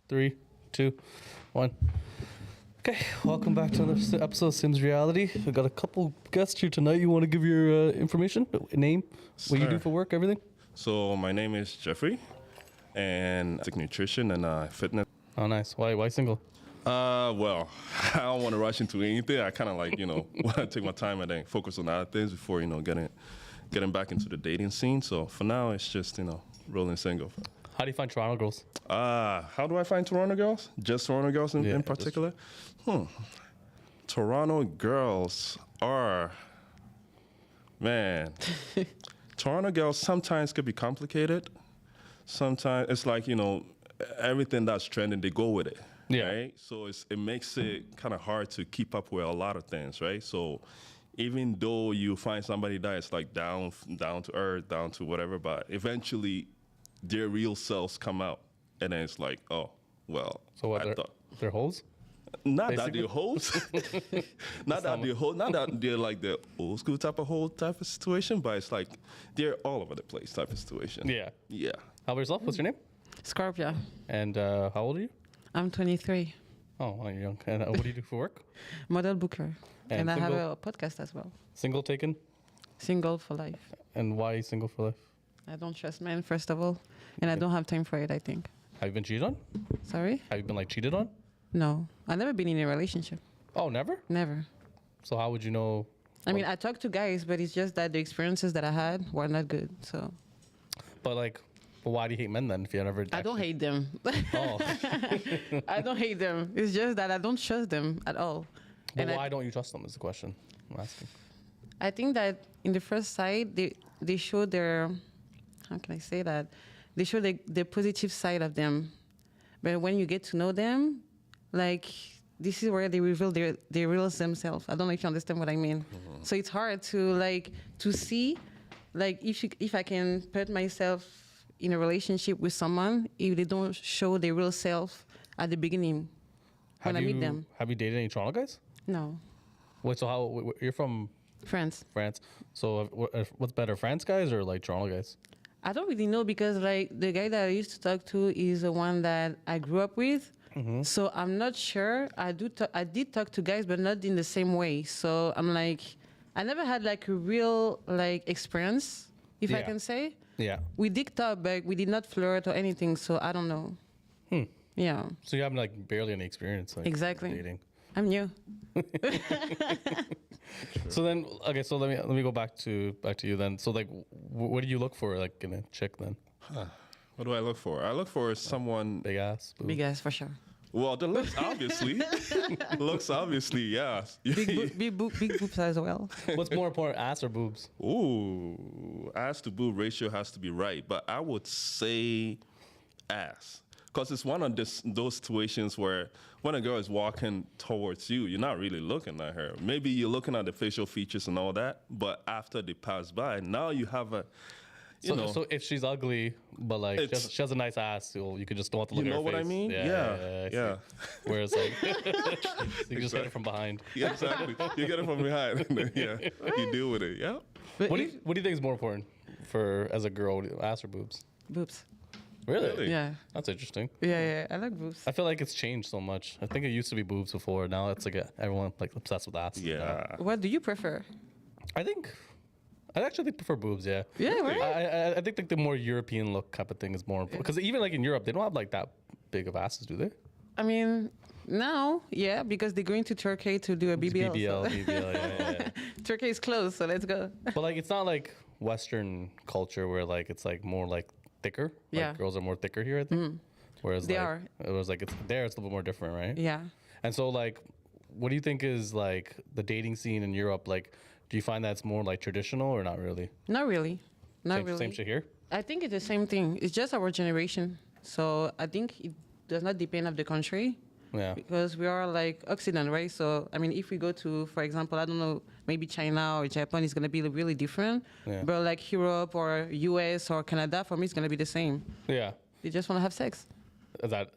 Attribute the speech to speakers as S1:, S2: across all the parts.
S1: 3, 2, 1. Okay, welcome back to another episode of Sims Reality. We've got a couple guests here tonight. You want to give your information, name, what you do for work, everything?
S2: So my name is Jeffrey, and I take nutrition and fitness.
S1: Oh, nice. Why single?
S2: Well, I don't want to rush into anything. I kind of like, want to take my time and then focus on other things before, getting back into the dating scene. So for now, it's just, rolling single.
S1: How do you find Toronto girls?
S2: How do I find Toronto girls? Just Toronto girls in particular? Toronto girls are, man. Toronto girls sometimes could be complicated. Sometimes it's like, everything that's trending, they go with it.
S1: Yeah.
S2: Right? So it makes it kind of hard to keep up with a lot of things, right? So even though you find somebody that is like down to earth, down to whatever, but eventually their real selves come out. And then it's like, oh, well.
S1: So what, they're hoes?
S2: Not
S1: basically?
S2: that they're hoes. Not that they're hoes. Not that they're like the old school type of hoe type of situation, but it's like they're all over the place type of situation.
S1: Yeah.
S2: Yeah.
S1: How about yourself? What's your name?
S3: Scorpia.
S1: And how old are you?
S3: I'm 23.
S1: Oh, well, you're young. And what do you do for work?
S3: Model booker. And I have
S1: single?
S3: a podcast as well.
S1: Single taken?
S3: Single for life.
S1: And why single for life?
S3: I don't trust men, first of all. And I don't have time for it, I think.
S1: Have you been cheated on?
S3: Sorry?
S1: Have you been cheated on?
S3: No. I've never been in a relationship.
S1: Oh, never?
S3: Never.
S1: So how would you know?
S3: I mean, I talk to guys, but it's just that the experiences that I had were not good. So.
S1: But why do you hate men then if you never?
S3: I don't hate them.
S1: Oh.
S3: I don't hate them. It's just that I don't trust them at all.
S1: But why don't you trust them is the question I'm asking.
S3: I think that in the first sight, they show their, how can I say that? They show the positive side of them. But when you get to know them, this is where they reveal their real themselves. I don't know if you understand what I mean. Mm-hmm. So it's hard to see, if I can put myself in a relationship with someone, if they don't show their real self at the beginning when I meet them.
S1: Have you dated any Toronto guys?
S3: No.
S1: Wait, so you're from?
S3: France.
S1: France. So what's better, France guys or Toronto guys?
S3: I don't really know because the guy that I used to talk to is the one that I grew up with. Mm-hmm. So I'm not sure. I did talk to guys, but not in the same way. So I'm I never had a real experience, if I can say.
S1: Yeah.
S3: We did talk, but we did not flirt or anything. So I don't know. Yeah.
S1: So you have barely any experience
S3: exactly
S1: dating.
S3: I'm new.
S1: So then, okay. So let me go back to you then. So what do you look for in a chick then?
S2: What do I look for? I look for someone
S1: big ass. Boobs.
S3: Big ass for sure.
S2: Well, the looks obviously. Looks obviously, yeah.
S3: Big boobs as well.
S1: What's more important, ass or boobs?
S2: Ooh, ass to boob ratio has to be right, but I would say ass. Because it's one of those situations where when a girl is walking towards you, you're not really looking at her. Maybe you're looking at the facial features and all that, but after they pass by, now you have a,
S1: So if she's ugly, but she has a nice ass, you could just don't have to look at her face.
S2: You know what I mean? Yeah.
S1: Whereas so you just hit it from behind.
S2: Yeah, exactly. You get it from behind. Yeah, you deal with it. Yeah.
S1: What do you think is more important as a girl, ass or boobs?
S3: Boobs.
S1: Really?
S3: Yeah.
S1: That's interesting.
S3: Yeah. I like boobs.
S1: I feel like it's changed so much. I think it used to be boobs before. Now it's everyone obsessed with ass.
S2: Yeah.
S3: What do you prefer?
S1: I actually prefer boobs. Yeah.
S3: Yeah. Right.
S1: I think the more European look type of thing is more important because even in Europe they don't have that big of asses, do they?
S3: I mean, now, yeah, because they're going to Turkey to do a BBL.
S1: BBL, yeah.
S3: Turkey is closed, so let's go.
S1: But it's not like Western culture where it's more thicker.
S3: Yeah.
S1: Girls are more thicker here, I think. Mm. Whereas
S3: they are.
S1: It was it's there. It's a little bit more different, right?
S3: Yeah.
S1: And so what do you think is the dating scene in Europe? Do you find that's more traditional or not really?
S3: Not really.
S1: Same shit here?
S3: I think it's the same thing. It's just our generation. So I think it does not depend on the country.
S1: Yeah.
S3: Because we are Occident, right? So, I mean, if we go to, for example, I don't know, maybe China or Japan, it's going to be really different.
S1: Yeah.
S3: But Europe or US or Canada, for me, it's going to be the same.
S1: Yeah.
S3: They just want to have sex.
S1: Is that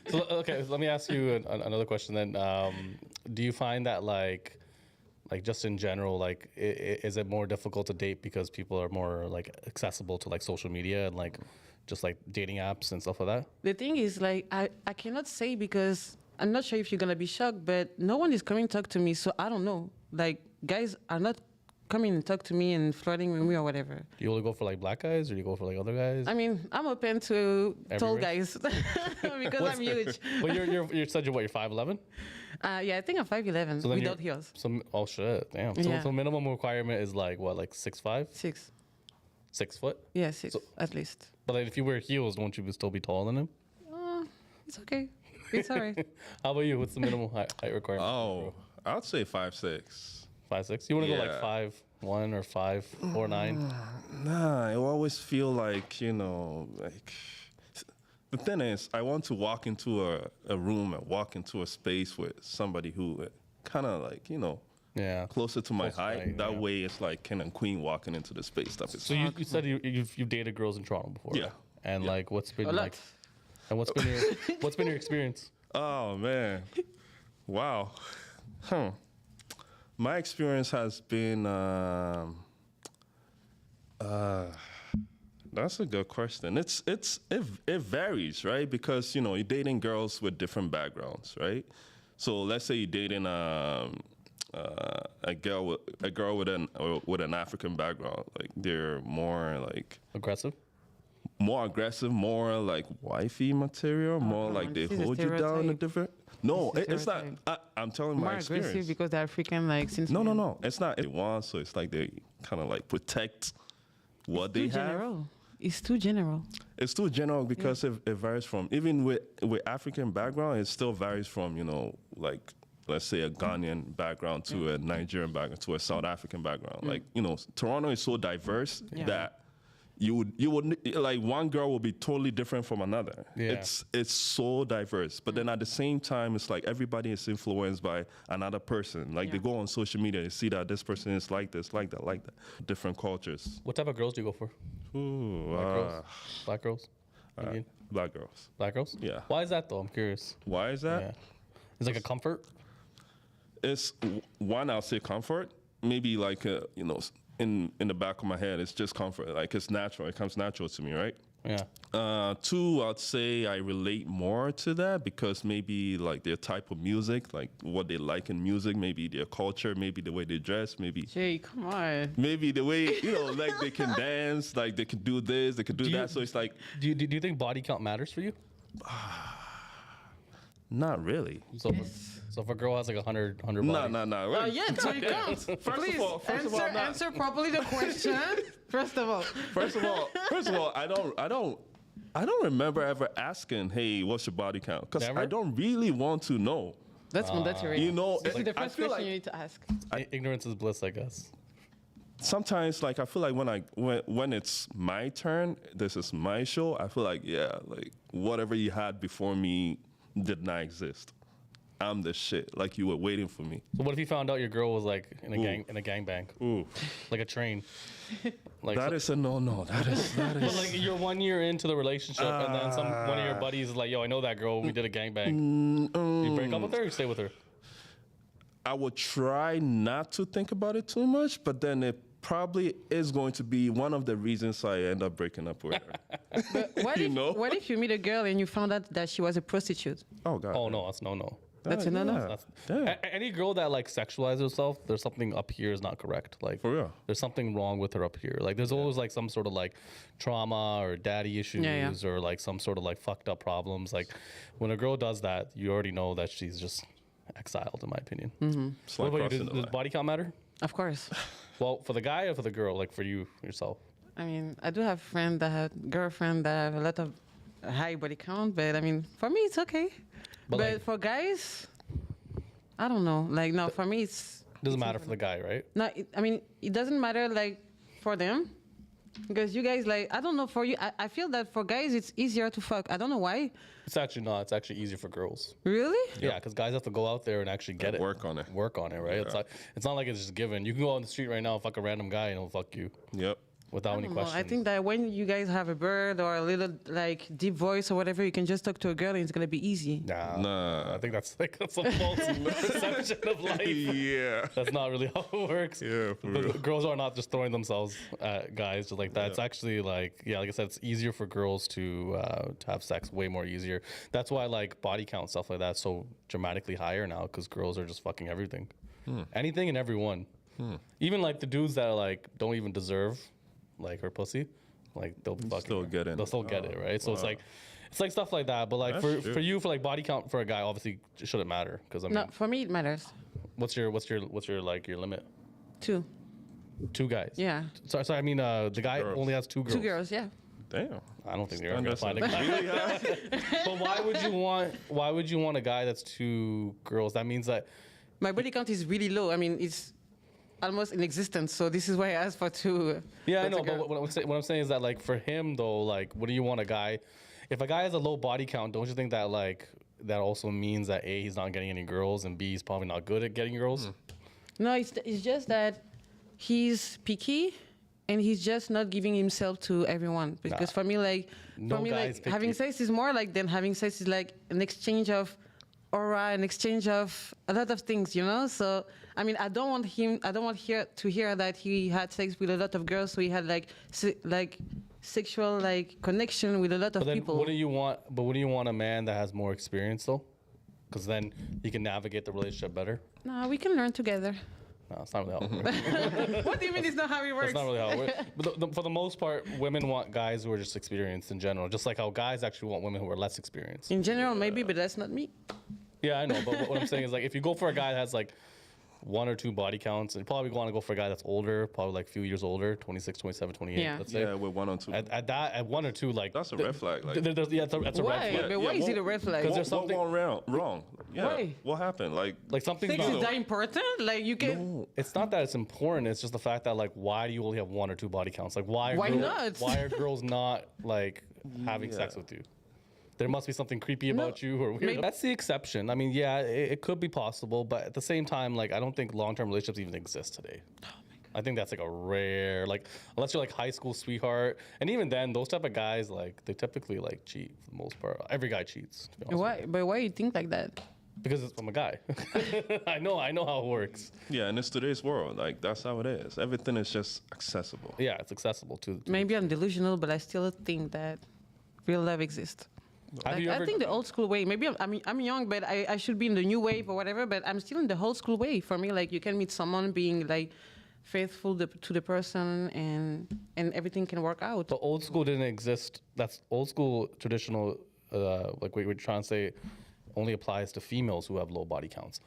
S1: so? Okay, so let me ask you another question then. Do you find that just in general, is it more difficult to date because people are more accessible to social media and just like dating apps and stuff like that?
S3: The thing is, like, I cannot say because I'm not sure if you're gonna be shocked, but no one is coming to talk to me, so I don't know. Like, guys are not coming and talk to me and flirting with me or whatever.
S1: Do you only go for like black guys or do you go for like other guys?
S3: I mean, I'm open to tall
S1: Everywhere?
S3: guys because I'm huge.
S1: But you said you're what, you're 5'11"?
S3: Yeah, I think I'm 5'11"
S1: So then
S3: without heels.
S1: So oh shit, damn.
S3: Yeah.
S1: So minimum requirement is like what, like 6'5",
S3: 6.
S1: 6 foot?
S3: Yeah, 6 at least.
S1: But like, if you wear heels, won't you still be taller than him?
S3: It's okay. It's all right.
S1: How about you? What's the minimum height requirement?
S2: Oh, I'd say 5'6".
S1: 5'6". You want to go
S2: Yeah.
S1: like 5'1" or 5'4'9"?
S2: Nah, I always feel like, like the thing is, I want to walk into a room and walk into a space with somebody who kind of like,
S1: Yeah.
S2: closer to my
S1: Close to
S2: height.
S1: height,
S2: That
S1: yeah.
S2: way it's like King and Queen walking into the space stuff.
S1: So you said you've dated girls in Toronto before,
S2: Yeah.
S1: right? And
S2: Yeah.
S1: like, what's been
S3: A
S1: like,
S3: lot.
S1: and what's been your experience?
S2: Oh man, wow. My experience has been. That's a good question. It varies, right? Because you're dating girls with different backgrounds, right? So let's say you're dating a girl with an African background, like they're more like
S1: Aggressive?
S2: more aggressive, more like wifey material, more like they
S3: this is a
S2: hold you down a
S3: stereotype.
S2: different. No,
S3: This is a
S2: it's not.
S3: stereotype.
S2: I'm telling
S3: More
S2: my
S3: aggressive
S2: experience.
S3: because they're African, like, since
S2: No. It's not. They want, so it's like they kind of like protect what they
S3: Too
S2: have.
S3: general. It's too general.
S2: It's too general because it varies from, even with African background, it still varies from, like, let's say a Ghanaian background to a Nigerian background to a South African background. Like, Toronto is so diverse
S3: Yeah.
S2: that you would like one girl will be totally different from another.
S1: Yeah.
S2: It's so diverse. But then at the same time, it's like everybody is influenced by another person. Like they
S3: Yeah.
S2: go on social media, they see that this person is like this, like that, like that. Different cultures.
S1: What type of girls do you go for?
S2: Ooh,
S1: Black girls? Indian?
S2: black girls.
S1: Black girls?
S2: Yeah.
S1: Why is that though? I'm curious.
S2: Why is that?
S1: Yeah. It's like a comfort.
S2: It's one, I'll say comfort. Maybe like in the back of my head, it's just comfort. Like it's natural. It comes natural to me, right?
S1: Yeah.
S2: Two, I'd say I relate more to that because maybe like their type of music, like what they like in music, maybe their culture, maybe the way they dress, maybe
S3: Jay, come on.
S2: the way like they can dance, like they can do this, they can do
S1: Do you-
S2: that. So it's like
S1: Do you think body count matters for you?
S2: not really.
S1: So if a girl has like 100 body.
S2: No.
S3: Oh, yeah, so you count. Please,
S2: first of all, not.
S3: answer properly the question. First of all.
S2: First of all, I don't remember ever asking, "Hey, what's your body count?" Because
S1: Never?
S2: I don't really want to know.
S3: That's mandatory.
S2: You know,
S3: This is the
S2: I
S3: first
S2: feel
S3: question you
S2: like
S3: need to ask.
S1: Ignorance is bliss, I guess.
S2: sometimes, like I feel like when it's my turn, this is my show. I feel like like whatever you had before me did not exist. I'm the shit. Like you were waiting for me.
S1: So what if you found out your girl was like in a gangbang,
S2: Ooh,
S1: like a train? Like
S2: that is a no. That is.
S1: But like you're 1 year into the relationship, and then one of your buddies is like, "Yo, I know that girl. We did a gangbang." You break up with her, or you stay with her?
S2: I would try not to think about it too much, but then it probably is going to be one of the reasons I end up breaking up with her.
S3: What
S2: You
S3: if,
S2: know?
S3: what if you meet a girl and you found out that she was a prostitute?
S2: Oh God.
S1: Oh no, that's no.
S3: That's a no-no?
S2: Yeah.
S1: That's,
S2: Yeah.
S1: any girl that like sexualizes herself, there's something up here is not correct. Like
S2: For real.
S1: there's something wrong with her up here. Like there's always like some sort of like trauma or daddy issues
S3: Yeah.
S1: or like some sort of like fucked up problems. Like when a girl does that, you already know that she's just exiled, in my opinion.
S2: It's
S1: What
S2: like
S1: about you?
S2: crossing the
S1: Does
S2: line.
S1: body count matter?
S3: Of course.
S1: Well, for the guy or for the girl? Like for you yourself?
S3: I mean, I do have friends that have girlfriend that have a lot of high body count, but I mean, for me, it's okay.
S1: But,
S3: But
S1: like-
S3: for guys, I don't know. Like, no, for me,
S1: Doesn't matter for the guy, right?
S3: no. I mean, it doesn't matter like for them, because you guys like I don't know for you. I feel that for guys it's easier to fuck. I don't know why.
S1: It's actually not. It's actually easier for girls.
S3: Really?
S1: Yeah, because guys have to go out there and actually get it.
S2: Work on it.
S1: Work on it, right? It's not like it's just given. You can go on the street right now and fuck a random guy and he'll fuck you.
S2: Yep.
S1: without any
S3: don't know.
S1: questions.
S3: I think that when you guys have a bird or a little like deep voice or whatever, you can just talk to a girl and it's gonna be easy.
S2: Nah.
S1: I think that's like that's a false perception of life.
S2: Yeah.
S1: That's not really how it works.
S2: Yeah, for
S1: But
S2: real.
S1: girls are not just throwing themselves at guys just like that. It's actually like, yeah, like I said, it's easier for girls to have sex, way more easier. That's why like body count stuff like that is so dramatically higher now because girls are just fucking everything, anything and everyone. Even like the dudes that are like don't even deserve like her pussy, like they'll fucking
S2: still get in.
S1: They'll still get it, right? So it's like stuff like that. But like
S2: That's
S1: for
S2: true.
S1: you, for like body count for a guy, obviously it shouldn't matter because I mean,
S3: No, for me it matters.
S1: what's your like your limit?
S3: 2.
S1: 2 guys.
S3: Yeah.
S1: Sorry, I mean the guy
S2: girls.
S1: only has 2 girls.
S3: 2 girls, yeah.
S2: Damn.
S1: I don't think you're ever gonna find a
S2: Anderson.
S1: guy.
S2: Really high?
S1: But why would you want a guy that's 2 girls? That means that
S3: My body count is really low. I mean, it's almost inexistent. So this is why I asked for 2.
S1: yeah, I
S3: That's a
S1: know. But
S3: girl.
S1: what I'm saying is that like for him though, like what do you want a guy? If a guy has a low body count, don't you think that like that also means that A, he's not getting any girls, and B, he's probably not good at getting girls?
S3: No, it's just that he's picky and he's just not giving himself to everyone. Because for me, like,
S1: No guy's picky.
S3: having sex is more like than having sex is like an exchange of aura, an exchange of a lot of things, you know? So, I mean, I don't want to hear that he had sex with a lot of girls, so he had like sexual like connection with a lot of
S1: But then
S3: people.
S1: what do you want? But what do you want a man that has more experience though? Because then he can navigate the relationship better.
S3: No, we can learn together.
S1: No, it's not really how it works.
S3: What do you mean it's not how it works?
S1: That's not really how it works. But for the most part, women want guys who are just experienced in general, just like how guys actually want women who are less experienced.
S3: In general, maybe, but that's not me.
S1: Yeah, I know. But what I'm saying is, like, if you go for a guy that has like 1 or 2 body counts, and you probably want to go for a guy that's older, probably like a few years older, 26, 27, 28,
S3: Yeah.
S1: let's say.
S2: Yeah, with 1 or 2.
S1: At 1 or 2, like
S2: That's a red flag. Like,
S1: yeah, that's a
S3: Why?
S1: red flag.
S3: But why is it a red flag?
S1: Because
S2: what,
S1: there's something-
S2: what went wrong? Yeah.
S3: Why?
S2: What happened?
S1: Like something's
S3: Sex
S1: not.
S3: is that important? Like you can.
S1: It's not that it's important. It's just the fact that like, why do you only have 1 or 2 body counts? Like, why
S3: Why not?
S1: Why are girls not like having sex with you? There must be something creepy about you or weird.
S3: maybe-
S1: That's the exception. I mean, yeah, it could be possible, but at the same time, like, I don't think long-term relationships even exist today. I think that's like a rare, like, unless you're like high school sweetheart, and even then, those type of guys, like, they typically like cheat for the most part. Every guy cheats. To be honest
S3: Why? But why you think like that?
S1: Because I'm a guy. I know how it works.
S2: Yeah, and it's today's world. Like, that's how it is. Everything is just accessible.
S1: Yeah, it's accessible to.
S3: Maybe I'm delusional, but I still think that real love exists.
S1: Have
S3: Like,
S1: you ever?
S3: I think the old school way. Maybe I'm young, but I should be in the new wave or whatever. But I'm still in the old school way. For me, like you can meet someone being like faithful to the person, and everything can work out.
S1: The old school didn't exist. That's old school traditional. Like what we're trying to say, only applies to females who have low body counts.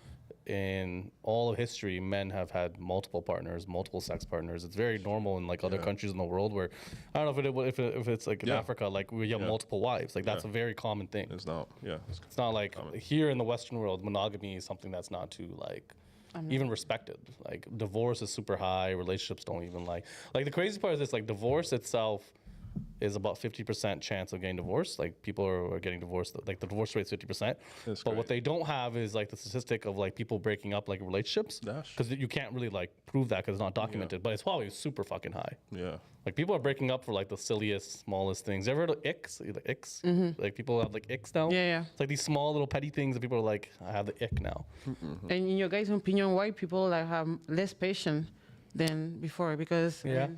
S1: In all of history, men have had multiple partners, multiple sex partners. It's very normal in like other countries in the world where, I don't know if it's like in
S2: Yeah.
S1: Africa, like where you have multiple wives. Like that's a very common thing.
S2: It's not. Yeah.
S1: It's not like here in the Western world, monogamy is something that's not too like even respected. Like divorce is super high. Relationships don't even like the crazy part is this, like divorce itself is about 50% chance of getting divorced. Like people are getting divorced. Like the divorce rate is 50%.
S2: That's
S1: But what
S2: great.
S1: they don't have is like the statistic of like people breaking up like relationships.
S2: That's-
S1: Because you can't really like prove that because it's not documented. But it's probably super fucking high.
S2: Yeah.
S1: Like people are breaking up for like the silliest, smallest things. You ever heard of icks? The icks? Like people have like icks now.
S3: Mm-hmm. Yeah.
S1: It's like these small little petty things that people are like, I have the ick now.
S3: And in your guys' opinion, why people like have less patience than before? Because
S1: Yeah.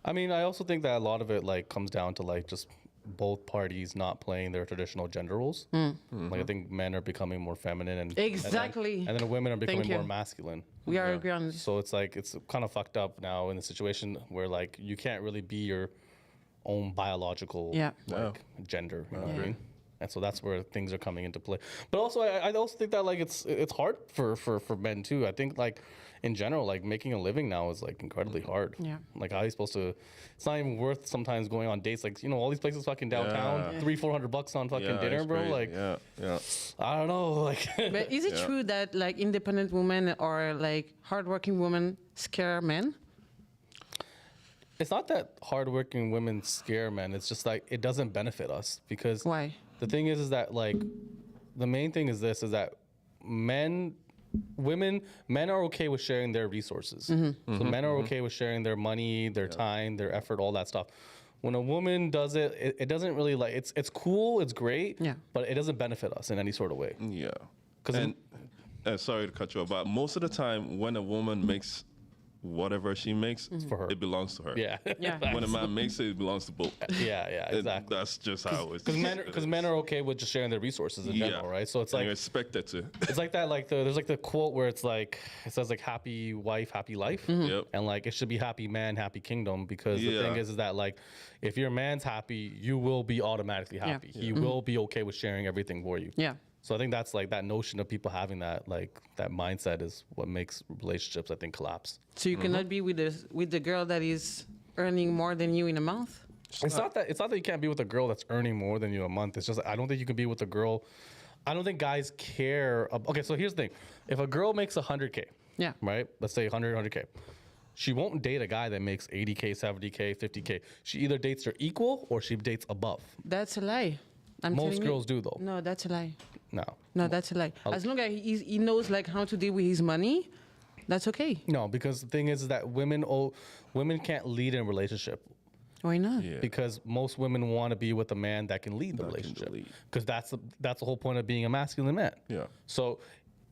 S1: I mean, I also think that a lot of it like comes down to like just both parties not playing their traditional gender roles. Like I think men are becoming more feminine and
S3: Exactly.
S1: and then women are becoming
S3: you.
S1: more masculine.
S3: we are agree on this.
S1: So it's like it's kind of fucked up now in the situation where like you can't really be your own biological
S3: Yeah.
S1: like gender. You know what I mean? And so that's where things are coming into play. But also, I also think that like it's hard for men too. I think like in general, like making a living now is like incredibly hard.
S3: Yeah.
S1: Like how are you supposed to? It's not even worth sometimes going on dates. Like all these places fucking downtown,
S2: Yeah.
S1: $300-400 on fucking dinner,
S2: it's
S1: bro.
S2: crazy.
S1: Like
S2: yeah.
S1: I don't know. Like
S3: But is it
S2: Yeah.
S3: true that like independent women or like hardworking women scare men?
S1: it's not that hardworking women scare men. It's just like it doesn't benefit us because
S3: Why?
S1: the thing is that like the main thing is this is that men men are okay with sharing their resources.
S3: Mm-hmm.
S1: So men are okay with sharing their money, their time, their effort, all that stuff. When a woman does it, it doesn't really like, it's cool, it's great,
S3: Yeah.
S1: but it doesn't benefit us in any sort of way.
S2: Yeah.
S1: 'Cause
S2: And sorry to cut you off, but most of the time when a woman makes whatever she makes,
S1: for her.
S2: it belongs to her.
S1: Yeah.
S3: Yeah.
S2: When a man makes it, it belongs to both.
S1: yeah, exactly.
S2: That's just how it is.
S1: Because men are okay with just sharing their resources in general, right? So it's
S2: And
S1: like,
S2: you're expected to.
S1: it's like that, like there's like the quote where it's like, it says like happy wife, happy life.
S2: Yep.
S1: And like it should be happy man, happy kingdom, because the thing
S2: Yeah.
S1: is that like if your man's happy, you will be automatically happy. He will be okay with sharing everything for you.
S3: Yeah.
S1: So I think that's like that notion of people having that like that mindset is what makes relationships, I think, collapse.
S3: So you cannot be with the girl that is earning more than you in a month.
S1: It's not that you can't be with a girl that's earning more than you a month. It's just I don't think you can be with a girl. I don't think guys care. Okay, so here's the thing: if a girl makes 100K,
S3: Yeah.
S1: right? Let's say 100K. She won't date a guy that makes 80K, 70K, 50K. She either dates her equal or she dates above.
S3: That's a lie. I'm
S1: Most
S3: telling you.
S1: girls do though.
S3: No, that's a lie.
S1: No.
S3: No, that's a lie. As long as he knows like how to deal with his money, that's okay.
S1: No, because the thing is that women can't lead in a relationship.
S3: Why not?
S2: Yeah.
S1: Because most women want to be with a man that can lead the relationship.
S2: lead.
S1: Because that's the whole point of being a masculine man.
S2: Yeah.
S1: So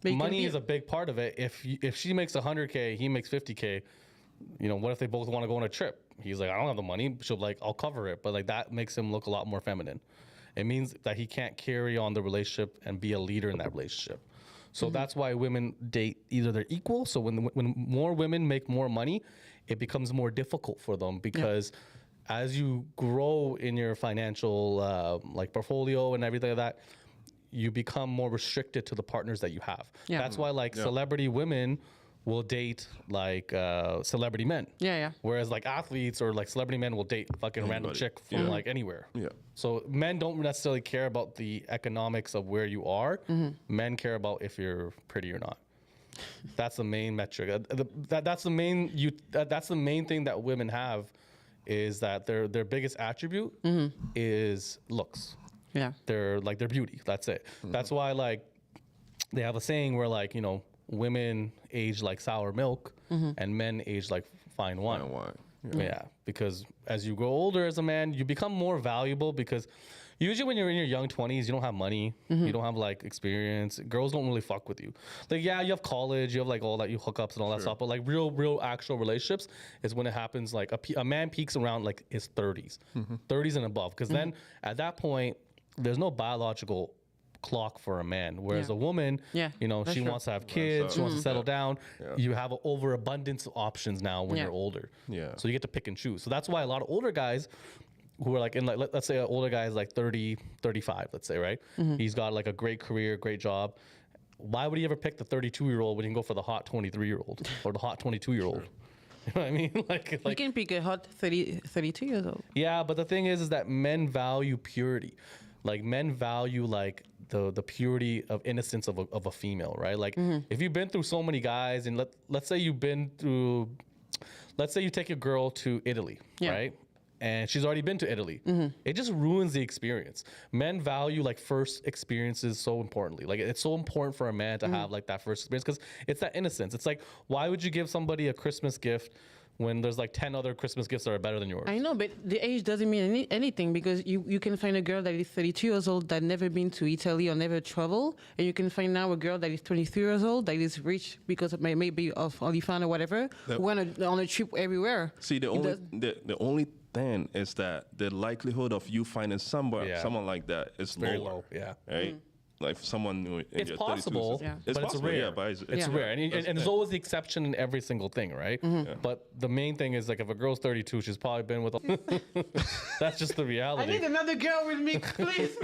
S3: But you can
S1: money
S3: be-
S1: is a big part of it. If she makes 100K, he makes 50K. What if they both want to go on a trip? He's like, I don't have the money. She'll be like, I'll cover it. But like that makes him look a lot more feminine. It means that he can't carry on the relationship and be a leader in that relationship. So that's why women date either they're equal. So when more women make more money, it becomes more difficult for them because as you grow in your financial like portfolio and everything like that, you become more restricted to the partners that you have.
S3: Yeah.
S1: That's why like celebrity women will date like celebrity men.
S3: Yeah.
S1: Whereas like athletes or like celebrity men will date fucking random
S2: Anybody.
S1: chick from like anywhere.
S2: Yeah.
S1: So men don't necessarily care about the economics of where you are.
S3: Mm-hmm.
S1: Men care about if you're pretty or not. That's the main metric. That's the main that's the main thing that women have is that their biggest attribute is looks.
S3: Yeah.
S1: Their beauty. That's it. That's why like they have a saying where like, women age like sour milk and men age like fine wine.
S2: And why?
S1: Yeah, because as you grow older as a man, you become more valuable because usually when you're in your young 20s, you don't have money, you don't have like experience. Girls don't really fuck with you. Like, yeah, you have college, you have like all that, you hookups and all that stuff, but like real actual relationships is when it happens like a man peaks around like his 30s, 30s and above. Because then at that point, there's no biological clock for a man, whereas
S3: Yeah.
S1: a woman,
S3: Yeah, that's
S1: she
S3: true.
S1: wants to have kids, she wants to settle down.
S2: Yeah.
S1: You have an overabundance of options now when
S3: Yeah.
S1: you're older.
S2: Yeah.
S1: So you get to pick and choose. So that's why a lot of older guys who are like in like let's say an older guy is like 30, 35, let's say, right? He's got like a great career, great job. Why would he ever pick the 32-year-old when he can go for the hot 23-year-old or the hot 22-year-old? You know what I mean?
S3: You can pick a hot 32 years old.
S1: Yeah, but the thing is that men value purity. Like men value like the purity of innocence of a female, right? Like if you've been through so many guys, and let's say you take your girl to Italy,
S3: Yeah.
S1: right? And she's already been to Italy. It just ruins the experience. Men value like first experiences so importantly. Like it's so important for a man to have like that first experience because it's that innocence. It's like, why would you give somebody a Christmas gift when there's like 10 other Christmas gifts that are better than yours?
S3: I know, but the age doesn't mean anything because you can find a girl that is 32 years old that never been to Italy or never traveled, and you can find now a girl that is 23 years old that is rich because of maybe of OnlyFans or whatever, who went on a trip everywhere.
S2: See, the only thing is that the likelihood of you finding someone like that is
S1: Very
S2: lower,
S1: low, yeah.
S2: right? Like someone in
S1: It's
S2: your 32s
S1: possible,
S2: is-
S3: Yeah.
S2: it's
S1: but
S2: possible,
S1: it's rare.
S2: yeah, but
S1: It's
S3: Yeah.
S1: rare, and there's always the exception in every single thing, right? But the main thing is like if a girl's 32, she's probably been with. That's just the
S3: I
S1: reality.
S3: need another girl with me, please,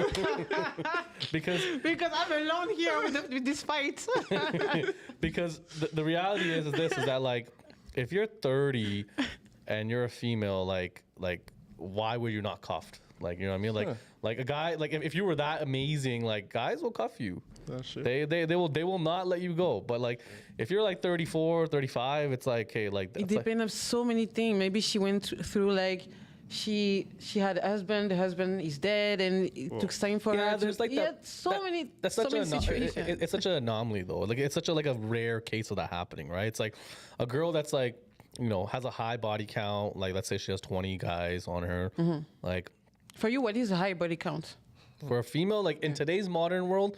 S1: Because
S3: because I'm alone here with this fight.
S1: because the reality is that like if you're 30 and you're a female, like why were you not cuffed? Like, you know what I mean? Like a guy, like if you were that amazing, like guys will cuff you.
S2: That's true.
S1: They will not let you go. But like if you're like 34, 35, it's like, hey, like
S3: It
S1: that's like,
S3: depends on so many things. Maybe she went through like she had a husband. The husband is dead, and it took time for her.
S1: Yeah,
S3: to,
S1: there's like
S3: yeah,
S1: that.
S3: so
S1: that-
S3: many.
S1: That's
S3: so
S1: such
S3: many
S1: a
S3: situations.
S1: it's such an anomaly though. Like it's such a like a rare case of that happening, right? It's like a girl that's like has a high body count. Like let's say she has 20 guys on her. Like
S3: For you, what is a high body count?
S1: for a female, like in today's modern world,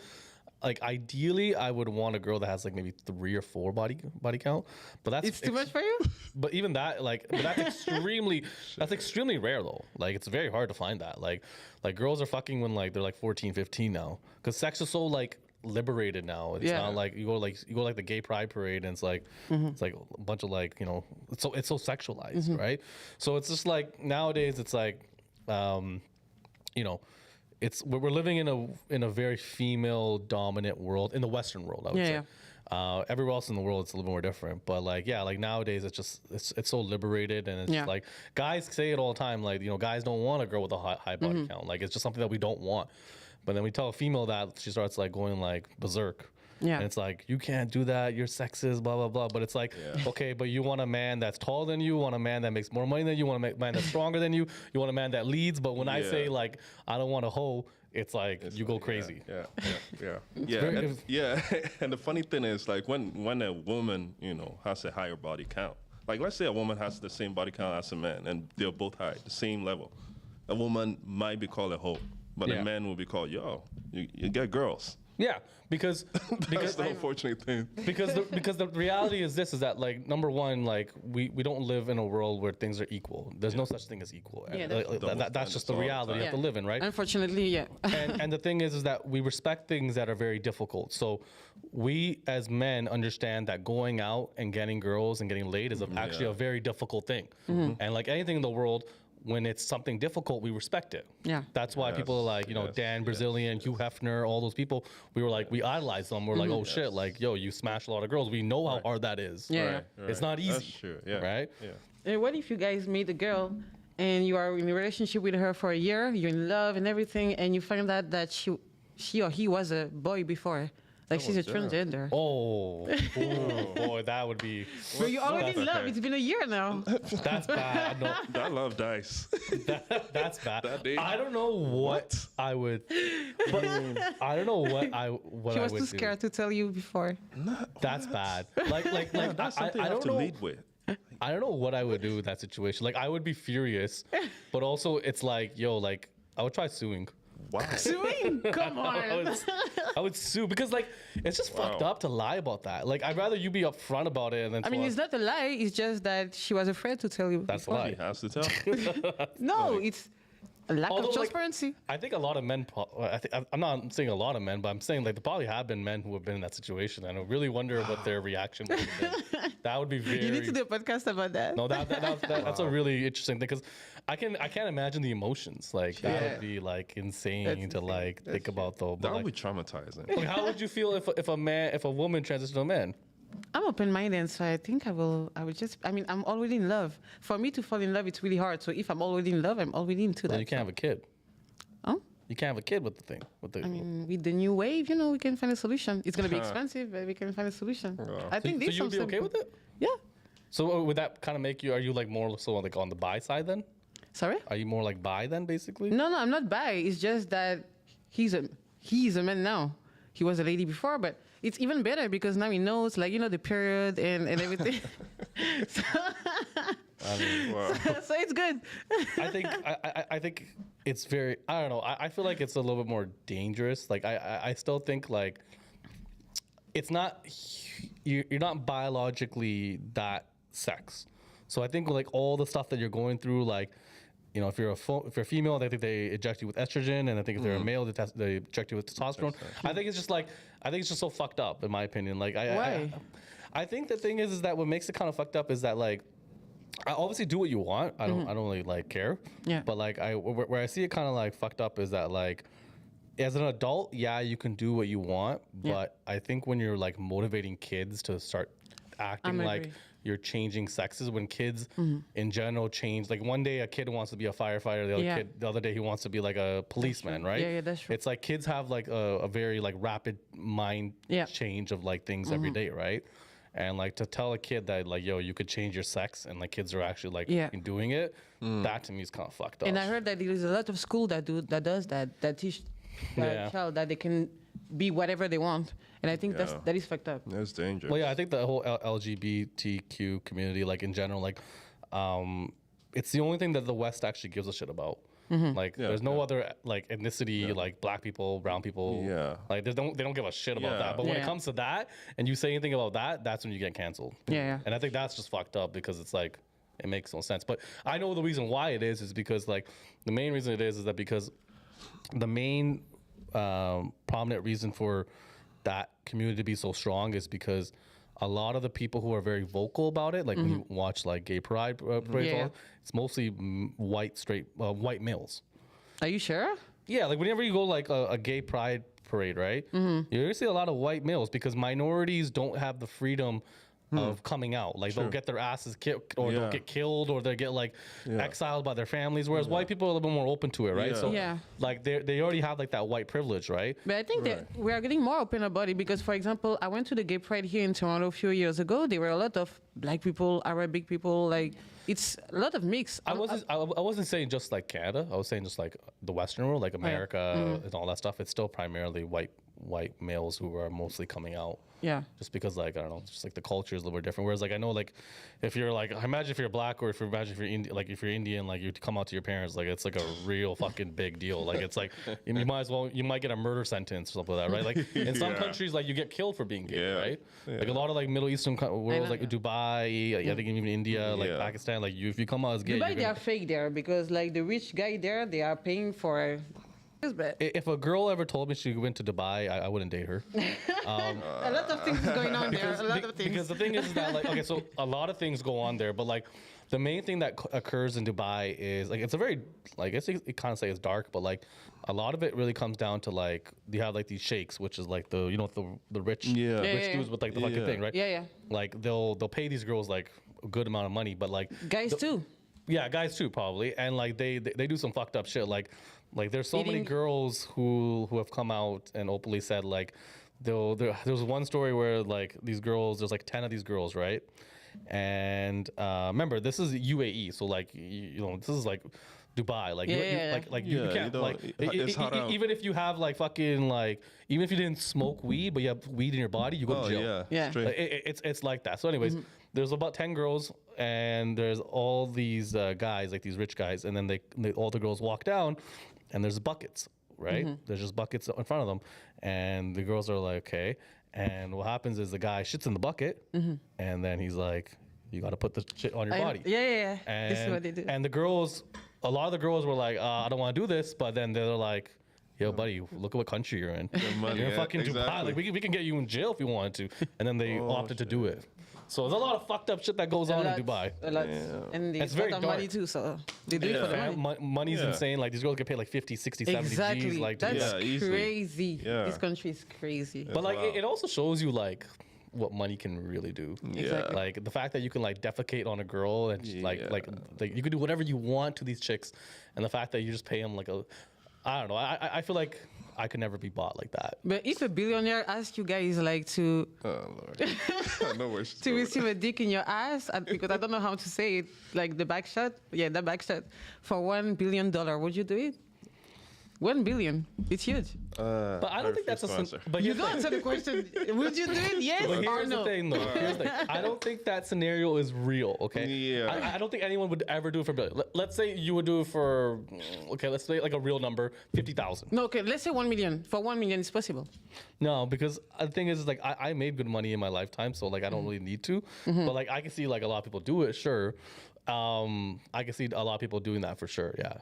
S1: like ideally I would want a girl that has like maybe 3 or 4 body count. But that's
S3: It's too much for you?
S1: But even that, but that's extremely rare though. Like it's very hard to find that. Like girls are fucking when like they're like 14, 15 now, because sex is so like liberated now. It's
S3: Yeah.
S1: not like you go like the gay pride parade and it's like a bunch of like it's so sexualized, right? So it's just like nowadays it's like it's we're living in a very female dominant world in the Western world, I would
S3: Yeah,
S1: say. Everywhere else in the world it's a little more different, but like nowadays it's so liberated, and it's
S3: Yeah.
S1: just like guys say it all the time, like guys don't want a girl with a high body count, like it's just something that we don't want. But then we tell a female that, she starts like going like berserk.
S3: Yeah.
S1: And it's like, you can't do that, you're sexist, blah blah blah. But it's like, okay, but you want a man that's taller than you, want a man that makes more money than you, want a man that's stronger than you want a man that leads. But when I
S2: Yeah.
S1: say like I don't want a hoe, it's like you go crazy.
S2: Yeah.
S1: very-
S2: And, and the funny thing is, like, when a woman, has a higher body count, like, let's say a woman has the same body count as a man, and they're both high, the same level, a woman might be called a hoe, but
S1: Yeah.
S2: a man will be called, you get girls.
S1: Yeah, because
S2: That's the unfortunate thing.
S1: because the reality is that like number one, like we don't live in a world where things are equal. There's no such thing as equal.
S3: Yeah,
S1: That's just the
S2: all the
S1: reality you
S2: time.
S1: have to live in, right?
S3: Unfortunately, yeah.
S1: And the thing is that we respect things that are very difficult. So we as men understand that going out and getting girls and getting laid is actually a very difficult thing. And like anything in the world, when it's something difficult, we respect it.
S3: Yeah.
S1: That's why people are like, Dan Brazilian, Hugh Hefner, all those people, we idolize them. We're like, oh shit, like, yo, you smash a lot of girls. We know how hard that is.
S3: Yeah.
S2: Right.
S1: It's not easy.
S2: That's true. Yeah.
S1: Right?
S2: Yeah.
S3: And what if you guys meet a girl and you are in a relationship with her for a year, you're in love and everything, and you find out that she or he was a boy before? Like she's a transgender.
S1: Oh, boy, that would be.
S3: But you're already in love.
S2: okay.
S3: It's been a year now.
S1: That's bad. No,
S2: That love dies.
S1: that's bad.
S2: That day-
S1: I don't know what I would. But I don't know what
S3: She
S1: I
S3: was
S1: would
S3: too
S1: do.
S3: scared to tell you before.
S1: That's bad. Like
S2: That's something
S1: I
S2: you have
S1: don't
S2: to
S1: know.
S2: lead with.
S1: I don't know what I would do in that situation. Like I would be furious, but also it's like, yo, like I would try suing.
S2: Wow.
S3: Suing? Come on.
S1: I would sue because like it's just fucked up to lie about that. Like I'd rather you be upfront about it and then.
S3: I mean, it's not a lie. It's just that she was afraid to tell you.
S1: That's a
S3: before.
S1: lie.
S2: He has to tell.
S3: No, it's a lack
S1: Although,
S3: of
S1: like,
S3: transparency.
S1: I think a lot of men. I'm not saying a lot of men, but I'm saying like there probably have been men who have been in that situation, and I really wonder what their reaction would have been. That would be very.
S3: You need to do a podcast about that.
S1: No, that's a really interesting thing because I can't imagine the emotions. Like that
S3: Yeah.
S1: would be like insane
S3: That's
S1: to like think about though. But
S2: That would
S1: like,
S2: be traumatizing.
S1: like, how would you feel if a woman transitioned to a man?
S3: I'm open-minded, so I think I will just. I mean, I'm already in love. For me to fall in love, it's really hard. So if I'm already in love, I'm already into
S1: Then
S3: that.
S1: you can't have a kid.
S3: Oh,
S1: You can't have a kid with the thing. With the.
S3: I mean, with the new wave, we can find a solution. It's gonna be expensive, but we can find a solution. I think
S1: so
S3: this
S1: you'd be okay with it?
S3: Yeah.
S1: So would that kind of make you? Are you like more so like on the bi side then?
S3: Sorry.
S1: Are you more like bi then, basically?
S3: No, I'm not bi. It's just that he's a man now. He was a lady before, but it's even better because now he knows, like, the period and everything. so,
S2: Wow.
S3: so it's good.
S1: I think it's very. I don't know. I feel like it's a little bit more dangerous. Like I still think like it's not. You're not biologically that sex. So I think like all the stuff that you're going through, like. If you're a female, they think they inject you with estrogen, and I think if they're a male, they inject you with testosterone. I think it's just so fucked up, in my opinion. Like,
S3: Why?
S1: I think the thing is that what makes it kind of fucked up is that like, I obviously do what you want. I don't really like care.
S3: Yeah.
S1: But like, where I see it kind of like fucked up is that like, as an adult, yeah, you can do what you want, but I think when you're like motivating kids to start acting like
S3: agree.
S1: you're changing sexes, when kids in general change, like one day a kid wants to be a firefighter, the other day he wants to be like a policeman, right?
S3: Yeah, that's true.
S1: It's like kids have like a very like rapid mind
S3: Yeah.
S1: change of like things every day, right? And like to tell a kid that like, yo, you could change your sex, and like kids are actually like
S3: Yeah.
S1: doing it, that to me is kind of fucked up.
S3: And I heard that there is a lot of school that does that teach that
S1: Yeah.
S3: child that they can be whatever they want, and I think
S2: Yeah.
S3: that is fucked up.
S2: That's dangerous.
S1: Well, yeah, I think the whole LGBTQ community, like in general, like, it's the only thing that the West actually gives a shit about. Like,
S2: Yeah,
S1: there's no
S2: yeah.
S1: other like ethnicity, like black people, brown people.
S2: Yeah.
S1: Like, they don't give a shit about
S2: Yeah.
S1: that. But when it
S3: Yeah.
S1: comes to that, and you say anything about that, that's when you get canceled.
S3: Yeah.
S1: And I think that's just fucked up because it's like it makes no sense. But I know the reason why it is because like the main reason it is that because the main prominent reason for that community to be so strong is because a lot of the people who are very vocal about it, like when you watch like gay pride parades,
S3: Yeah.
S1: it's mostly white males.
S3: Are you sure?
S1: Yeah, like whenever you go like a gay pride parade, right? You're gonna see a lot of white males because minorities don't have the freedom of coming out. Like they'll get their asses kicked, or
S2: Yeah.
S1: they'll get killed, or they get like exiled by their families. Whereas white people are a little bit more open to it, right?
S2: Yeah.
S1: So
S3: Yeah.
S1: like they already have like that white privilege, right?
S3: But I think that we are getting more open about it because, for example, I went to the gay pride here in Toronto a few years ago. There were a lot of black people, Arabic people, like it's a lot of mix.
S1: I wasn't saying just like Canada. I was saying just like the Western world, like America and all that stuff. It's still primarily white males who are mostly coming out.
S3: Yeah.
S1: Just because like I don't know, just like the culture is a little bit different. Whereas like I know like if you're like imagine if you're black or if you're if you're Indian, like you come out to your parents, like it's like a real fucking big deal. Like it's like you might get a murder sentence or something like that, right? Like in some countries like you get killed for being gay,
S2: Yeah.
S1: right? Like a lot of like Middle Eastern worlds,
S3: know,
S1: like
S3: yeah.
S1: Dubai, I think even India, like
S2: Yeah.
S1: Pakistan, like if you come out as gay,
S3: Dubai,
S1: you're
S3: they
S1: gonna-
S3: are fake there because, like, the rich guy there, they are paying for. But
S1: if a girl ever told me she went to Dubai, I wouldn't date her.
S3: a lot of things is going on there. A lot of things.
S1: Because the thing is that like okay, so a lot of things go on there, but like the main thing that occurs in Dubai is like it's a very like I guess you kind of say it's dark, but like a lot of it really comes down to like you have like these sheikhs, which is like the rich
S2: Yeah.
S3: Yeah,
S1: rich
S3: yeah,
S1: dudes with like the fucking
S2: yeah.
S1: thing, right?
S3: Yeah, yeah.
S1: Like they'll pay these girls like a good amount of money, but like
S3: Guys too.
S1: yeah, guys too probably, and like they do some fucked up shit. Like there's so many
S3: Eating-
S1: girls who have come out and openly said like there was one story where like these girls, there's like 10 of these girls, right? And remember this is UAE, so like you know this is like Dubai, like
S3: Yeah.
S1: you
S2: Yeah, you
S1: can't
S2: don't-
S1: like
S2: it's haram.
S1: even if you have like fucking like even if you didn't smoke weed but you have weed in your body, you go
S2: Oh
S1: to jail.
S2: yeah.
S3: Yeah.
S2: Straight.
S1: Like, it's like that. So, anyways, there's about 10 girls, and there's all these guys, like these rich guys, and then they all the girls walk down, and there's buckets, right? There's just buckets in front of them, and the girls are like, okay. And what happens is the guy shits in the bucket, and then he's like, you got to put the shit on your body.
S3: Yeah.
S1: And,
S3: This is what they do.
S1: And the girls, a lot of the girls were like, I don't want to do this, but then they're like, yo, buddy, look at what country you're in.
S2: money,
S1: You're in
S2: yeah,
S1: fucking Dubai.
S2: exactly.
S1: Like we can get you in jail if you wanted to. And then they opted to do it. So there's a lot of fucked up shit that goes on in Dubai.
S3: A lot. And
S1: It's
S3: it's
S1: very
S3: a lot of money
S1: dark.
S3: too, so they do it for the money.
S1: Money's
S2: Yeah.
S1: insane. Like these girls get paid like 50, 60, 70
S3: Exactly.
S1: G's. Like, to do
S3: That's
S1: that.
S2: Yeah, easily.
S3: crazy.
S2: Yeah.
S3: This country is crazy.
S1: But like
S2: Wow.
S1: it also shows you like what money can really do.
S3: Exactly.
S1: Like the fact that you can like defecate on a girl and like you can do whatever you want to these chicks, and the fact that you just pay them like I don't know. I feel like I could never be bought like that.
S3: But if a billionaire asks you guys like to
S2: Oh Lord. I know where she's
S3: to
S2: going.
S3: receive a dick in your ass, because I don't know how to say it, like the back shot, the back shot, for $1 billion, would you do it? 1 billion, it's huge.
S1: But I don't think that's a
S2: sponsor.
S1: but
S3: You
S1: here's the
S3: don't
S1: thing.
S3: answer the question. Would you do it? Yes
S1: But
S3: or
S1: here's the
S3: no?
S1: thing, though. Here's the thing. I don't think that scenario is real. Okay.
S2: Yeah.
S1: I don't think anyone would ever do it for a billion. Let's say you would do it for. Okay. Let's say like a real number, 50,000.
S3: No, okay, let's say 1 million. For 1 million, it's possible.
S1: No, because the thing is like I made good money in my lifetime, so like I don't really need to. But like I can see like a lot of people do it. Sure. I can see a lot of people doing that for sure. Yeah.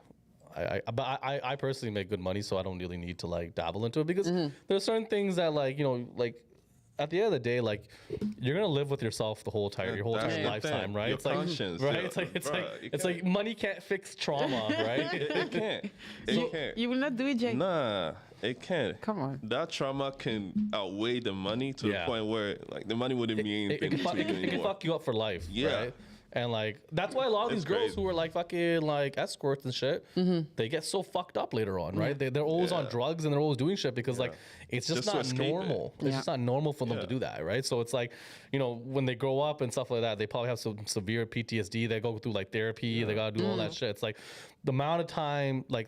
S1: I personally make good money, so I don't really need to like dabble into it because there's certain things that like like at the end of the day like you're gonna live with yourself the whole entire your whole
S2: That's
S1: entire
S2: the
S1: lifetime,
S2: thing.
S1: right?
S2: Your
S1: It's like
S2: conscience,
S1: right.
S2: yeah.
S1: It's
S2: Bruh,
S1: like
S2: you
S1: it's like
S2: can't-
S1: money can't fix trauma, right?
S2: It can't. It can't.
S3: You will not do it, Jay?
S2: Nah, it can't.
S3: Come on.
S2: That trauma can outweigh the money to
S1: Yeah.
S2: the point where like the money wouldn't mean
S1: it
S2: anything
S1: can,
S2: to you
S1: it can
S2: anymore.
S1: fuck you up for life,
S2: Yeah.
S1: right? And like that's why a lot of these
S2: That's
S1: girls
S2: crazy.
S1: who are like fucking like escorts and shit, they get so fucked up later on, right? They're always on
S2: Yeah.
S1: drugs and they're always doing shit because like it's just
S2: Just to
S1: not
S2: escape it.
S1: normal. It's
S3: Yeah.
S1: just not normal for them to
S2: Yeah.
S1: do that, right? So it's like, you know, when they grow up and stuff like that, they probably have some severe PTSD. They go through like therapy. They gotta do all that shit. It's like the amount of time, like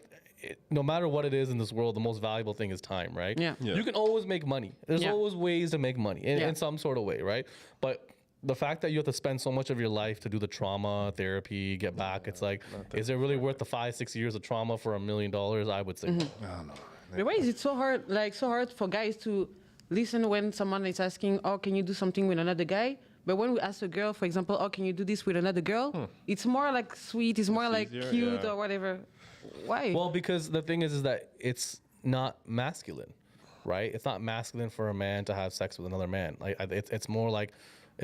S1: no matter what it is in this world, the most valuable thing is time, right?
S3: Yeah.
S2: Yeah.
S1: You can always make money. There's
S3: Yeah.
S1: always ways to make money in,
S3: Yeah.
S1: in some sort of way, right? But the fact that you have to spend so much of your life to do the trauma therapy, get back, it's like, is it really worth the 5-6 years of trauma for $1 million? I would say. no.
S2: I don't know.
S3: But why is it so hard? Like so hard for guys to listen when someone is asking, "Oh, can you do something with another guy?" But when we ask a girl, for example, "Oh, can you do this with another girl?" It's more like sweet. It's more like
S2: easier,
S3: cute
S2: yeah.
S3: or whatever. Why?
S1: Well, because the thing is that it's not masculine, right? It's not masculine for a man to have sex with another man. Like it's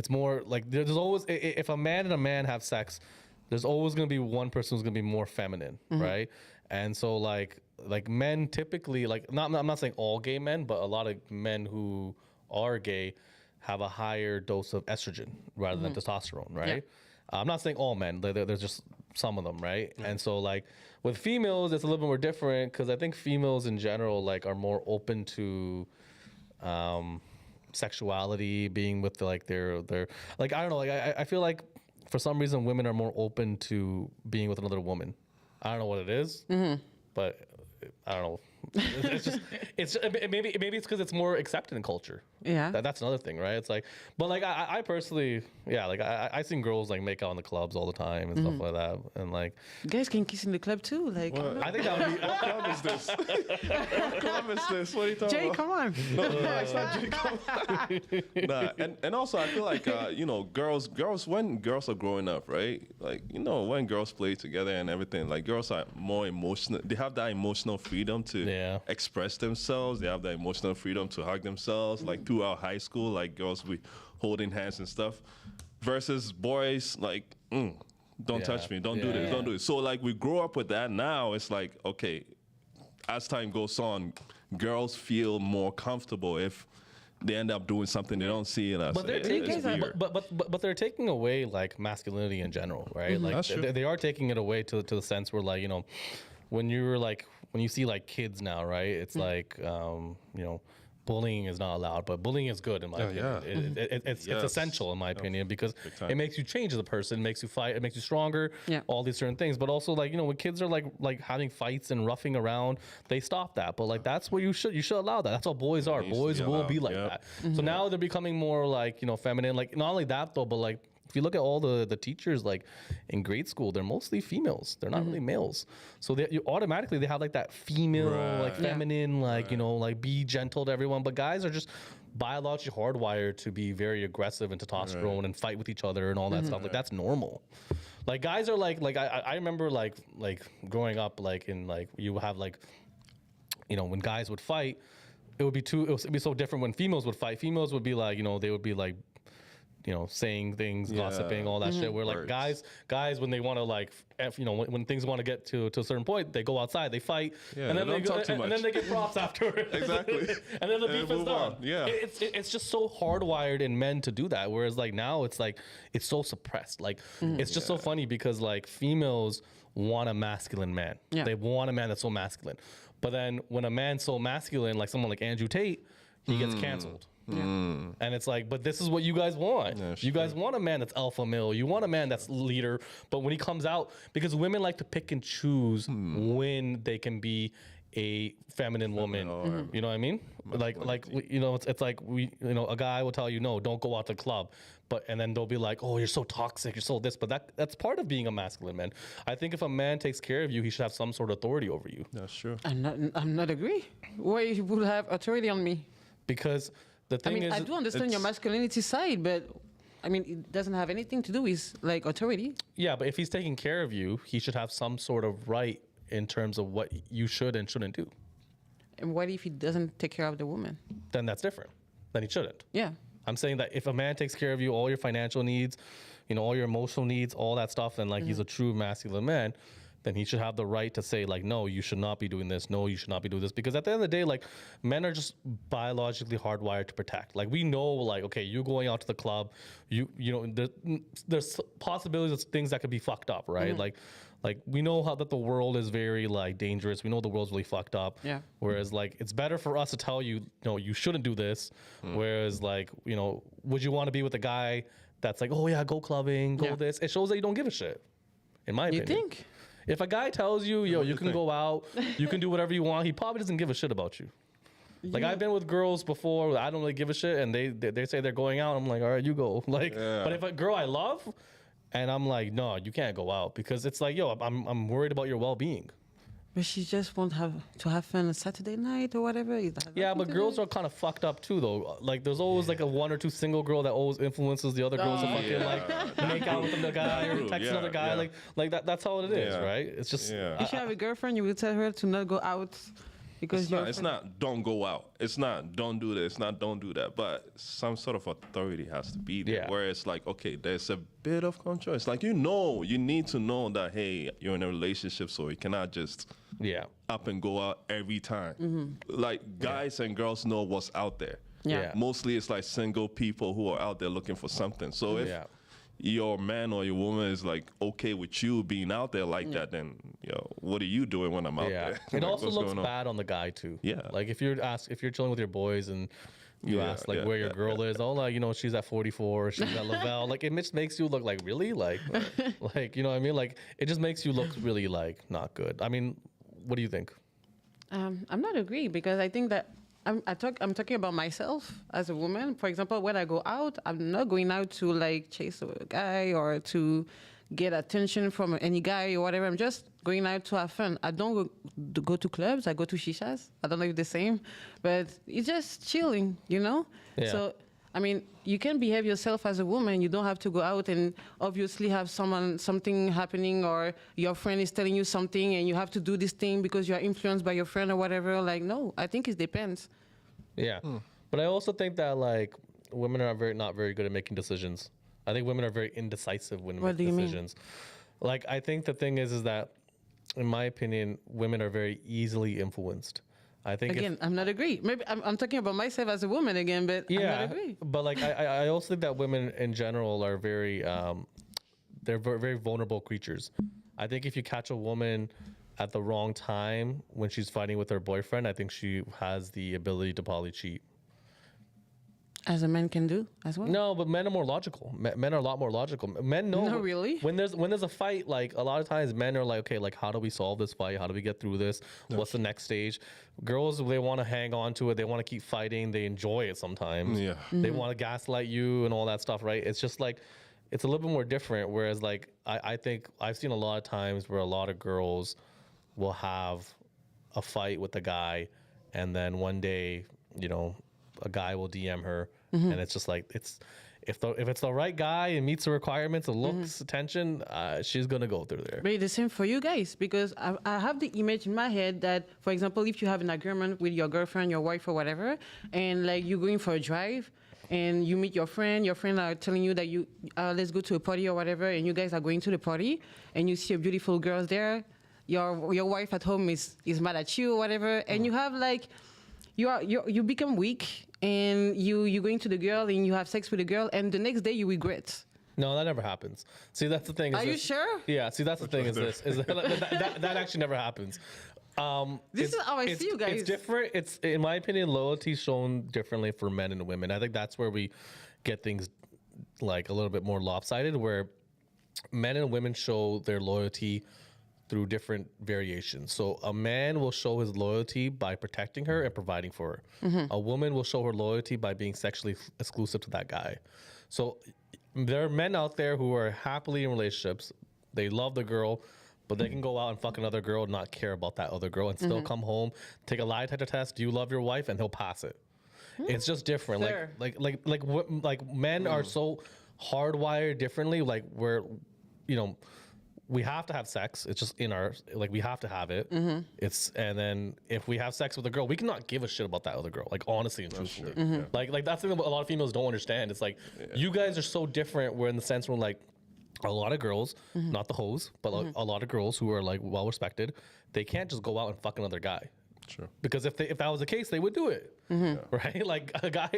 S1: more like there's always if a man and a man have sex, there's always gonna be one person who's gonna be more feminine, right? And so like men typically I'm not saying all gay men, but a lot of men who are gay have a higher dose of estrogen rather than testosterone, right? I'm not saying all men. There's just some of them, right? And so like with females, it's a little bit more different because I think females in general like are more open to sexuality, being with like their like I don't know, like I feel like for some reason women are more open to being with another woman. I don't know what it is, but I don't know. It's just maybe it's because it's more accepted in culture.
S3: Yeah.
S1: That's another thing, right? It's like, but like I personally, yeah, like I seen girls like make out in the clubs all the time and stuff like that, and like
S3: Guys can kiss in the club too. Like,
S1: I think that would be.
S2: What club is this? What club is this? What are you talking
S3: Jay,
S2: about?
S3: come on.
S2: No, it's not Jacob. Nah, and also I feel like you know, girls when girls are growing up, right? Like, you know, when girls play together and everything, like girls are more emotional. They have that emotional freedom to
S1: Yeah.
S2: express themselves. They have that emotional freedom to hug themselves. Like throughout high school, like girls be holding hands and stuff, versus boys like, don't
S1: Yeah.
S2: touch me, don't do
S1: Yeah.
S2: this, don't do it. So like we grow up with that. Now it's like, okay, as time goes on, girls feel more comfortable if they end up doing something they don't see it as.
S1: But they're
S2: It's
S1: taking,
S2: weird.
S1: but they're taking away like masculinity in general, right? Like
S2: That's true.
S1: they are taking it away to the sense where like, you know, when you see like kids now, right? It's like you know, bullying is not allowed, but bullying is good in my opinion. It's
S2: Yes.
S1: essential in my opinion because
S2: big time.
S1: it makes you change as a person, makes you fight, it makes you stronger.
S3: Yeah.
S1: All these certain things, but also like, you know, when kids are like having fights and roughing around, they stop that. But like that's where you should allow that. That's how boys are.
S2: needs to
S1: Boys
S2: be
S1: will
S2: allowed.
S1: be like
S2: Yep.
S1: that. So now they're becoming more like, you know, feminine. Like not only that though, but like if you look at all the teachers like in grade school, they're mostly females. They're not really males. So you automatically they have like that female, like
S2: Right.
S1: feminine, like you know, like be gentle to everyone. But guys are just biologically hardwired to be very aggressive and testosterone and fight with each other and all that stuff. Like that's normal. Like guys are like I remember like growing up like in like you have like, you know, when guys would fight, it would be so different when females would fight. Females would be like, you know, they would be like, you know, saying things, gossiping, all that shit. Where like
S2: Words.
S1: guys, when they want to like, you know, when things want to get to a certain point, they go outside, they fight,
S2: Yeah,
S1: and then
S2: they
S1: they
S2: don't
S1: go,
S2: talk too
S1: and then
S2: much.
S1: they get props afterwards.
S2: Exactly.
S1: And then the
S2: And
S1: beef is
S2: move
S1: done.
S2: on. Yeah.
S1: It's just so hardwired in men to do that. Whereas like now it's like it's so suppressed. Like it's just so funny because like females want a masculine man.
S3: Yeah.
S1: They want a man that's so masculine. But then when a man's so masculine, like someone like Andrew Tate, he gets canceled. And it's like, but this is what you guys want.
S2: Yeah,
S1: You guys want a man that's alpha male. You want a man that's leader. But when he comes out, because women like to pick and choose when they can be a feminine woman. You know what I mean? Like you know, it's like we, you know, a guy will tell you, no, don't go out to the club. And then they'll be like, oh, you're so toxic, you're so this. But that's part of being a masculine man. I think if a man takes care of you, he should have some sort of authority over you.
S2: That's true.
S3: I'm not agree. Why you would have authority on me?
S1: Because the
S3: I
S1: thing
S3: mean,
S1: is,
S3: I do understand your
S2: it's-
S3: masculinity side, but I mean, it doesn't have anything to do with like authority.
S1: yeah, but if he's taking care of you, he should have some sort of right in terms of what you should and shouldn't do.
S3: And what if he doesn't take care of the woman?
S1: Then that's different. Then he shouldn't.
S3: Yeah.
S1: I'm saying that if a man takes care of you, all your financial needs, you know, all your emotional needs, all that stuff, and like he's a true masculine man, then he should have the right to say like, no, you should not be doing this. No, you should not be doing this. Because at the end of the day, like, men are just biologically hardwired to protect. Like, we know, like, okay, you going out to the club, you know, there's possibilities of things that could be fucked up, right? Like we know how that the world is very like dangerous. We know the world's really fucked up.
S3: Yeah.
S1: Whereas like it's better for us to tell you, no, you shouldn't do this. Whereas like, you know, would you want to be with a guy that's like, oh yeah, go clubbing, go
S3: Yeah.
S1: this? It shows that you don't give a shit. In my
S3: You
S1: opinion.
S3: think?
S1: If a guy tells you, yo, you can go out, you can do whatever you want, he probably doesn't give a shit about you. Like I've been with girls before, I don't really give a shit, and they say they're going out. I'm like, all right, you go. Like,
S2: Yeah.
S1: but if a girl I love, and I'm like, no, you can't go out because it's like, yo, I'm worried about your well being.
S3: But she just won't have to have fun on Saturday night or whatever. Is that
S1: Yeah,
S3: nothing
S1: but
S3: to
S1: girls
S3: do?
S1: are kind of fucked up too, though. Like, there's always like a one or two single girl that always influences the other girls to fucking like make out with another guy or
S2: True,
S1: text
S2: yeah,
S1: another guy.
S2: yeah.
S1: Like that. That's all it is,
S2: Yeah.
S1: right? It's just
S2: Yeah.
S3: If you have a girlfriend, you will tell her to not go out because
S2: It's not don't go out. It's not don't do this. It's not don't do that. But some sort of authority has to be there.
S1: Yeah.
S2: Where it's like, okay, there's a bit of control. It's like, you know, you need to know that, hey, you're in a relationship, so you cannot just
S1: yeah.
S2: up and go out every time. Like guys and girls know what's out there.
S3: Yeah.
S1: Yeah.
S2: Mostly it's like single people who are out there looking for something. So if
S1: Yeah.
S2: your man or your woman is like okay with you being out there like that, then what are you doing when I'm out
S1: Yeah.
S2: there?
S1: It
S2: Like,
S1: also
S2: what's
S1: looks
S2: going on?
S1: bad on the guy too.
S2: Yeah.
S1: Like if you're chilling with your boys and you
S2: Yeah,
S1: ask like
S2: yeah,
S1: where your
S2: yeah,
S1: girl is, oh like, you know, she's at 44, she's at Lavelle. Like it just makes you look like really like you know what I mean? Like it just makes you look really like not good. I mean, what do you think?
S3: I'm not agree because I think that I'm talking about myself as a woman. For example, when I go out, I'm not going out to like chase a guy or to get attention from any guy or whatever. I'm just going out to have fun. I don't go to clubs. I go to shishas. I don't know if it's the same, but it's just chilling, you know.
S1: Yeah.
S3: So I mean, you can behave yourself as a woman. You don't have to go out and obviously have something happening or your friend is telling you something and you have to do this thing because you are influenced by your friend or whatever. Like, no, I think it depends.
S1: Yeah. But I also think that like women are not very good at making decisions. I think women are very indecisive when
S3: What do
S1: making
S3: you mean?
S1: decisions. Like I think the thing is that in my opinion, women are very easily influenced. I think
S3: Again, I'm not agree. Maybe I'm talking about myself as a woman again, but I'm not agree.
S1: but like I also think that women in general are very they're very vulnerable creatures. I think if you catch a woman at the wrong time when she's fighting with her boyfriend, I think she has the ability to probably cheat.
S3: As a man can do as well.
S1: No, but men are more logical. Men are a lot more logical. Men know
S3: No, really?
S1: when there's a fight. Like a lot of times, men are like, okay, like how do we solve this fight? How do we get through this? What's the next stage? Girls, they want to hang on to it. They want to keep fighting. They enjoy it sometimes.
S2: Yeah.
S1: They want to gaslight you and all that stuff, right? It's just like it's a little bit more different. Whereas like I think I've seen a lot of times where a lot of girls will have a fight with a guy, and then one day, you know, a guy will DM her, and it's just like if it's the right guy and meets the requirements of looks, attention, she's gonna go through there.
S3: But it's the same for you guys because I have the image in my head that, for example, if you have an agreement with your girlfriend, your wife, or whatever, and like you're going for a drive, and you meet your friend are telling you that you let's go to a party or whatever, and you guys are going to the party, and you see a beautiful girl there, your wife at home is mad at you or whatever, and you have like you become weak and you're going to the girl and you have sex with the girl and the next day you regret.
S1: No, that never happens. See, that's the thing.
S3: Are you sure?
S1: Yeah. See, that's the thing. Is that actually never happens.
S3: This is how I see you guys.
S1: It's different. It's in my opinion, loyalty is shown differently for men and women. I think that's where we get things like a little bit more lopsided, where men and women show their loyalty through different variations. So a man will show his loyalty by protecting her and providing for her. A woman will show her loyalty by being sexually exclusive to that guy. So there are men out there who are happily in relationships. They love the girl, but they can go out and fuck another girl and not care about that other girl and still come home, take a lie detector test. Do you love your wife? And he'll pass it. It's just different.
S3: Fair.
S1: Like men are so hardwired differently. Like we're, you know, we have to have sex. It's just in our, like, we have to have it. And then if we have sex with a girl, we cannot give a shit about that other girl. Like, honestly and truthfully. Like that's the thing that a lot of females don't understand. It's like, you guys are so different. Where in the sense where like, a lot of girls, not the hoes, but a lot of girls who are like well respected, they can't just go out and fuck another guy.
S2: Sure.
S1: Because if that was the case, they would do it, right? Like a guy,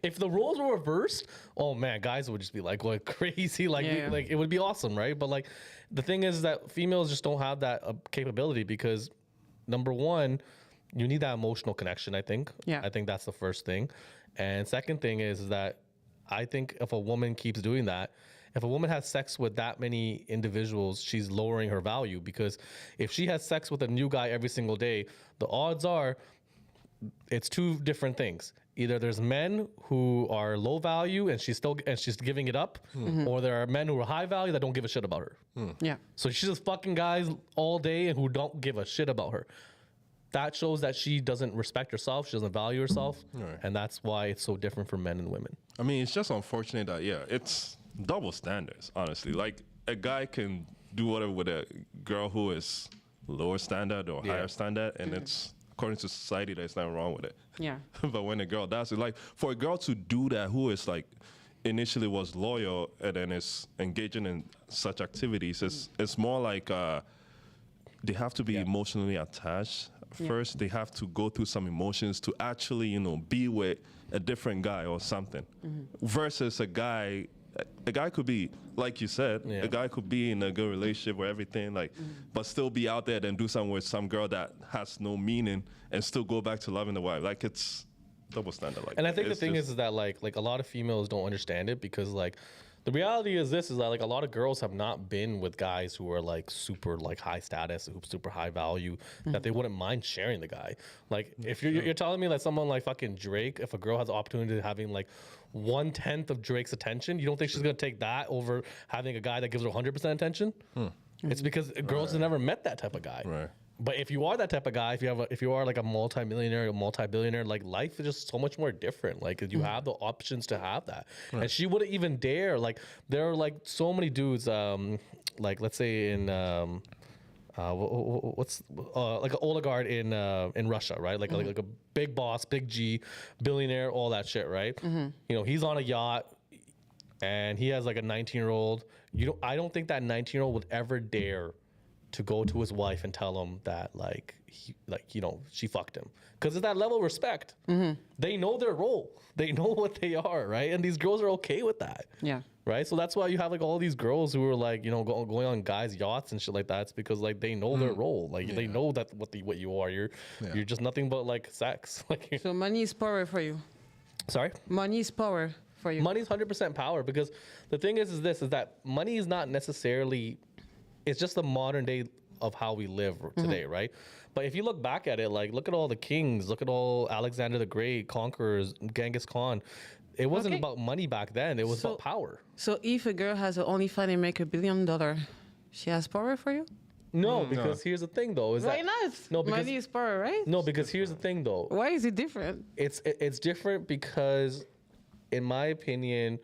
S1: if the roles were reversed, oh man, guys would just be like going crazy, like
S3: Yeah.
S1: like it would be awesome, right? But like the thing is that females just don't have that capability because number one, you need that emotional connection. I think.
S3: Yeah.
S1: I think that's the first thing, and second thing is that I think if a woman keeps doing that. If a woman has sex with that many individuals, she's lowering her value because if she has sex with a new guy every single day, the odds are it's two different things. Either there's men who are low value and she's giving it up, or there are men who are high value that don't give a shit about her.
S3: Yeah.
S1: So she's just fucking guys all day and who don't give a shit about her. That shows that she doesn't respect herself, she doesn't value herself,
S2: Right.
S1: and that's why it's so different for men and women.
S2: I mean, it's just unfortunate that it's double standards. Honestly, like a guy can do whatever with a girl who is lower standard or higher standard, and it's according to society there's nothing wrong with it.
S3: Yeah.
S2: But when a girl does it, like for a girl to do that, who is like initially was loyal and then is engaging in such activities, it's more like they have to be emotionally attached. First, they have to go through some emotions to actually, be with a different guy or something. Versus a guy could be, like you said, a guy could be in a good relationship or everything, like, but still be out there and do something with some girl that has no meaning and still go back to loving the wife. Like it's double standard. Like,
S1: and I think the
S2: it's
S1: thing
S2: just-
S1: is that like a lot of females don't understand it because like the reality is this is that like a lot of girls have not been with guys who are like super like high status, who super high value, that they wouldn't mind sharing the guy. Like if you're telling me that someone like fucking Drake, if a girl has the opportunity of having like 1/10 of Drake's attention, you don't think she's gonna take that over having a guy that gives her 100% attention? It's because girls have never met that type of guy.
S2: Right.
S1: But if you are that type of guy, if you are like a multi-millionaire, a multi-billionaire, like life is just so much more different. Like you have the options to have that, and she wouldn't even dare. Like there are like so many dudes, like let's say in what's like an oligarch in Russia, right? Like a big boss, big G, billionaire, all that shit, right? He's on a yacht. And he has like a 19-year-old. I don't think that 19-year-old would ever dare to go to his wife and tell him that she fucked him, because it's that level of respect. They know their role, they know what they are, right? And these girls are okay with that.
S3: Yeah.
S1: Right. So that's why you have like all these girls who are like going on guys' yachts and shit like that. It's because like they know their role, like they know that what you are. You're just nothing but like sex. Like
S3: So money is power for you.
S1: sorry.
S3: Money is power for you.
S1: Money's 100% power, because the thing is that money is not necessarily, it's just the modern day of how we live today, right? But if you look back at it, like look at all the kings, look at all Alexander the Great, conquerors, Genghis Khan. It wasn't
S3: Okay.
S1: about money back then. It was about power.
S3: So if a girl has an OnlyFans and make $1 billion, she has power for you?
S1: No, because here's the thing though, is
S3: Why
S1: that
S3: not?
S1: No, because-
S3: Money is power, right?
S1: no, because here's the thing though.
S3: Why is it different?
S1: It's different because, in my opinion,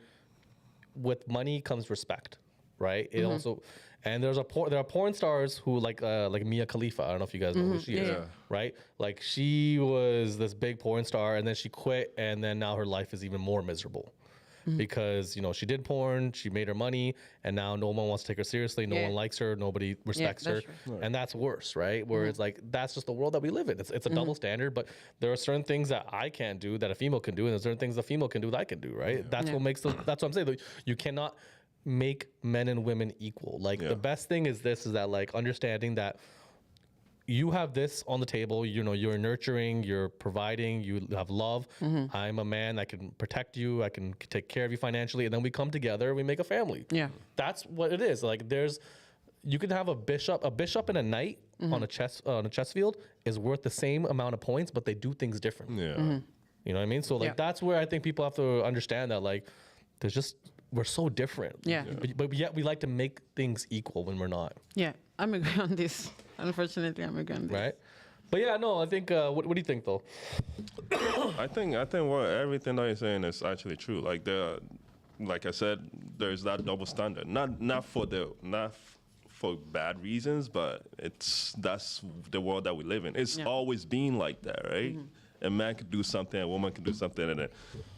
S1: with money comes respect, right? It also, and there are porn stars who like Mia Khalifa. I don't know if you guys know who she is,
S3: Yeah.
S1: right? Like she was this big porn star, and then she quit, and then now her life is even more miserable. Because she did porn, she made her money, and now no one wants to take her seriously. No
S3: Yeah.
S1: one likes her, nobody respects her,
S3: that's
S1: and that's worse, right? Where it's like that's just the world that we live in. It's a double standard, but there are certain things that I can't do that a female can do, and there's certain things a female can do that I can do, right? That's what makes that's what I'm saying. You cannot make men and women equal. Like the best thing is that like understanding that you have this on the table, you're nurturing, you're providing, you have love. I'm a man that can protect you, I can take care of you financially, and then we come together, we make a family.
S3: Yeah.
S1: That's what it is. Like you can have a bishop and a knight on a chess field is worth the same amount of points, but they do things differently.
S2: Yeah.
S1: You know what I mean? So like
S3: Yeah.
S1: that's where I think people have to understand that like we're so different.
S3: Yeah.
S1: But yet we like to make things equal when we're not.
S3: Yeah, I'm agree on this. Unfortunately, I'm agree on this.
S1: Right? But yeah, no, I think what do you think though?
S2: I think what everything that you're saying is actually true. Like like I said, there's that double standard. Not for bad reasons, but that's the world that we live in. It's always been like that, right? A man could do something, a woman could do something, and then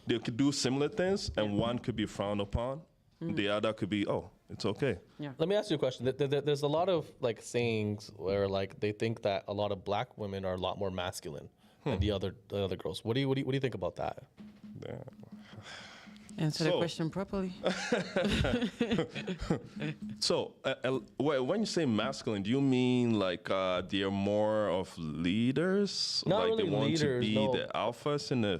S2: they could do similar things, and one could be frowned upon. The other could be, it's okay.
S3: Yeah.
S1: Let me ask you a question. There's a lot of like sayings where like they think that a lot of black women are a lot more masculine than the other girls. What do you think about that?
S2: Yeah.
S3: Answer the
S2: So-
S3: question properly.
S2: So, when you say masculine, do you mean like they're more of leaders?
S1: Not
S2: like
S1: really
S2: they want
S1: leaders,
S2: to be
S1: no.
S2: the alphas in a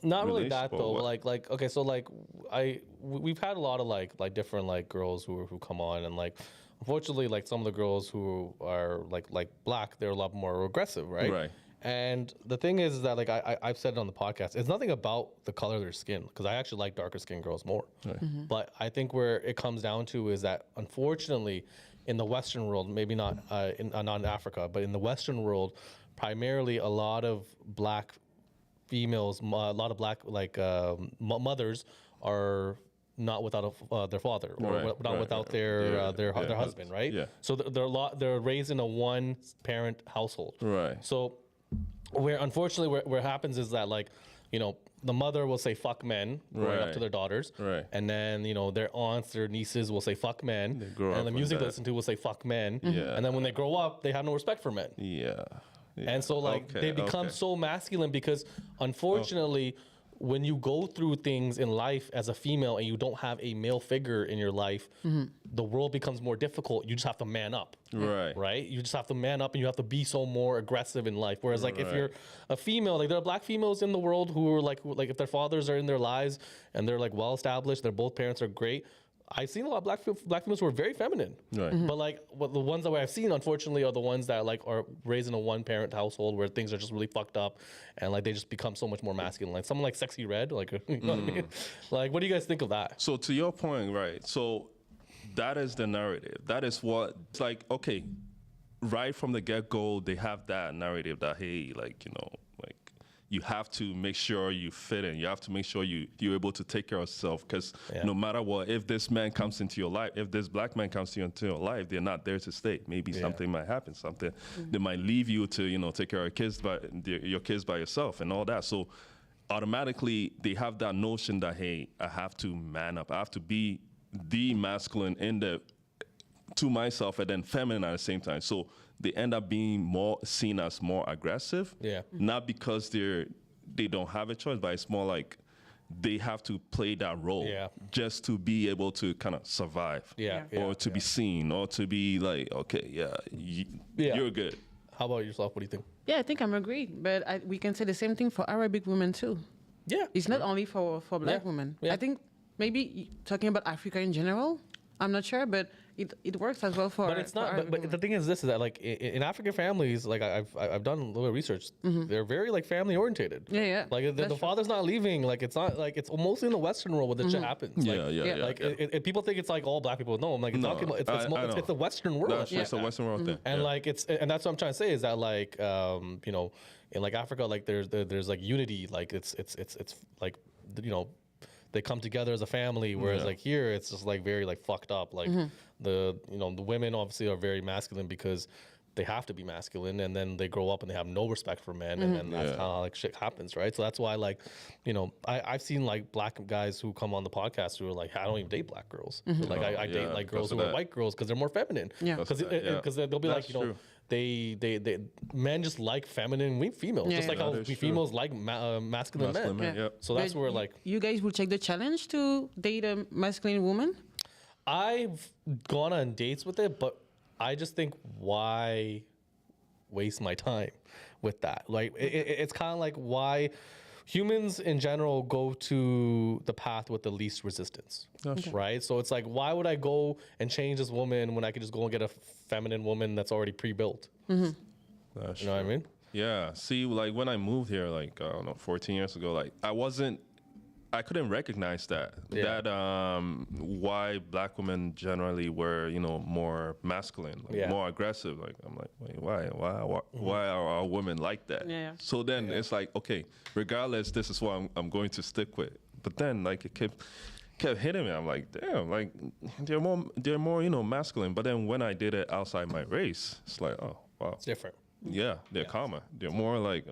S1: Not really
S2: relationship,
S1: that
S2: or
S1: though.
S2: what?
S1: Like okay, so like we've had a lot of like different like girls who come on, and like unfortunately like some of the girls who are like black, they're a lot more aggressive, right?
S2: Right.
S1: And the thing is that like I've said it on the podcast, it's nothing about the color of their skin, because I actually like darker skinned girls more. But I think where it comes down to is that unfortunately in the Western world, maybe not not in Africa, but in the Western world, primarily a lot of black females, a lot of black like mothers are not without their father, or
S2: Right,
S1: not
S2: right,
S1: without
S2: right.
S1: their
S2: Yeah,
S1: their
S2: yeah,
S1: husband, right?
S2: yeah.
S1: So they're raised in a one parent household.
S2: Right.
S1: So where unfortunately where happens is that like, you know, the mother will say fuck men growing up
S2: Right.
S1: to their daughters,
S2: Right.
S1: and then you know their aunts, their nieces will say fuck men,
S2: grow up
S1: and the
S2: with
S1: music they
S2: that.
S1: listen to will say fuck men,
S2: Yeah.
S1: and then when they grow up, they have no respect for men.
S2: Yeah.
S1: And so like
S2: Okay,
S1: they become
S2: okay.
S1: so masculine because unfortunately when you go through things in life as a female and you don't have a male figure in your life, the world becomes more difficult. You just have to man up.
S2: Right.
S1: Right? You just have to man up and you have to be so more aggressive in life. Whereas like if
S2: Right.
S1: you're a female, like there are black females in the world who are like if their fathers are in their lives and they're like well established, their both parents are great. I've seen a lot of black females who are very feminine.
S2: Right.
S1: But like the ones that I've seen, unfortunately, are the ones that like are raised in a one-parent household where things are just really fucked up, and like they just become so much more masculine. Like someone like Sexy Red, like you know what I mean? Like, what do you guys think of that?
S2: So to your point, right? So that is the narrative. That is what it's like. Okay, right from the get-go, they have that narrative that hey, like you know, like you have to make sure you fit in. You have to make sure you're able to take care of yourself because
S1: Yeah.
S2: no matter what, if this man comes into your life, if this black man comes into your life, they're not there to stay. Maybe something might happen. Something they might leave you to take care of your kids by yourself and all that. So automatically they have that notion that hey, I have to man up. I have to be the masculine to myself and then feminine at the same time. So they end up being more seen as more aggressive.
S1: Yeah.
S2: Not because they don't have a choice, but it's more like they have to play that role
S1: Yeah.
S2: just to be able to kind of survive.
S1: Yeah,
S3: Yeah.
S2: Or
S1: yeah,
S2: to be seen or to be like, okay, yeah,
S1: Yeah.
S2: you're good.
S1: How about yourself? What do you think?
S3: Yeah, I think I'm agree. But we can say the same thing for Arabic women too.
S1: Yeah.
S3: It's not only for black
S1: Yeah.
S3: women.
S1: Yeah.
S3: I think maybe talking about Africa in general, I'm not sure, but it works as well for.
S1: But it's
S3: for
S1: not.
S3: Arabic
S1: But
S3: women.
S1: the thing is, this is that like in African families, like I've done a little bit of research. They're very like family orientated.
S3: Yeah, yeah.
S1: Like the
S3: That's true.
S1: father's not leaving. Like it's not like it's mostly in the Western world where this shit happens.
S2: Yeah,
S1: like,
S2: yeah, yeah.
S1: Like people think it's like all black people. No, I'm like
S2: No,
S1: talking about it's
S2: I know.
S1: it's the Western world.
S2: That's
S1: that
S2: just
S1: shit
S2: a Western world thing.
S1: and
S2: Yeah.
S1: like and that's what I'm trying to say is that like you know in like Africa like there's like unity, like it's like you know they come together as a family, whereas
S2: Yeah.
S1: like here it's just like very like fucked up. Like the women obviously are very masculine because they have to be masculine, and then they grow up and they have no respect for men, and then that's
S2: Yeah.
S1: how like shit happens, right? So that's why like I've seen like black guys who come on the podcast who are like I don't even date black girls. Like I date
S2: yeah,
S1: like girls
S2: because
S1: who
S2: of
S1: are
S2: that.
S1: white girls because they're more feminine.
S3: Yeah.
S1: Because
S2: Because of that, yeah.
S1: they'll be like
S2: That's
S1: you know.
S2: true.
S1: They men just like feminine females,
S3: Yeah,
S1: just like
S3: yeah.
S1: how
S2: That is true.
S1: females like masculine men.
S2: man,
S3: Yeah.
S2: yep.
S1: So that's
S3: But
S1: where like
S3: you guys will take the challenge to date a masculine woman.
S1: I've gone on dates with it, but I just think why waste my time with that? Like it's kind of like why humans in general go to the path with the least resistance, right? So it's like why would I go and change this woman when I could just go and get a feminine woman that's already pre-built?
S2: That's
S1: You know what I mean?
S2: Yeah. See, like when I moved here, like I don't know, 14 years ago, like I couldn't recognize that.
S1: Yeah.
S2: That why black women generally were, more masculine, like
S1: Yeah.
S2: more aggressive. Like I'm like, wait, why are our women like that?
S3: Yeah.
S2: So then it's like, okay, regardless, this is what I'm going to stick with. But then like it kept hitting me. I'm like, damn, like they're more, masculine. But then when I did it outside my race, it's like, oh wow.
S1: It's different.
S2: Yeah, they're calmer. They're more like,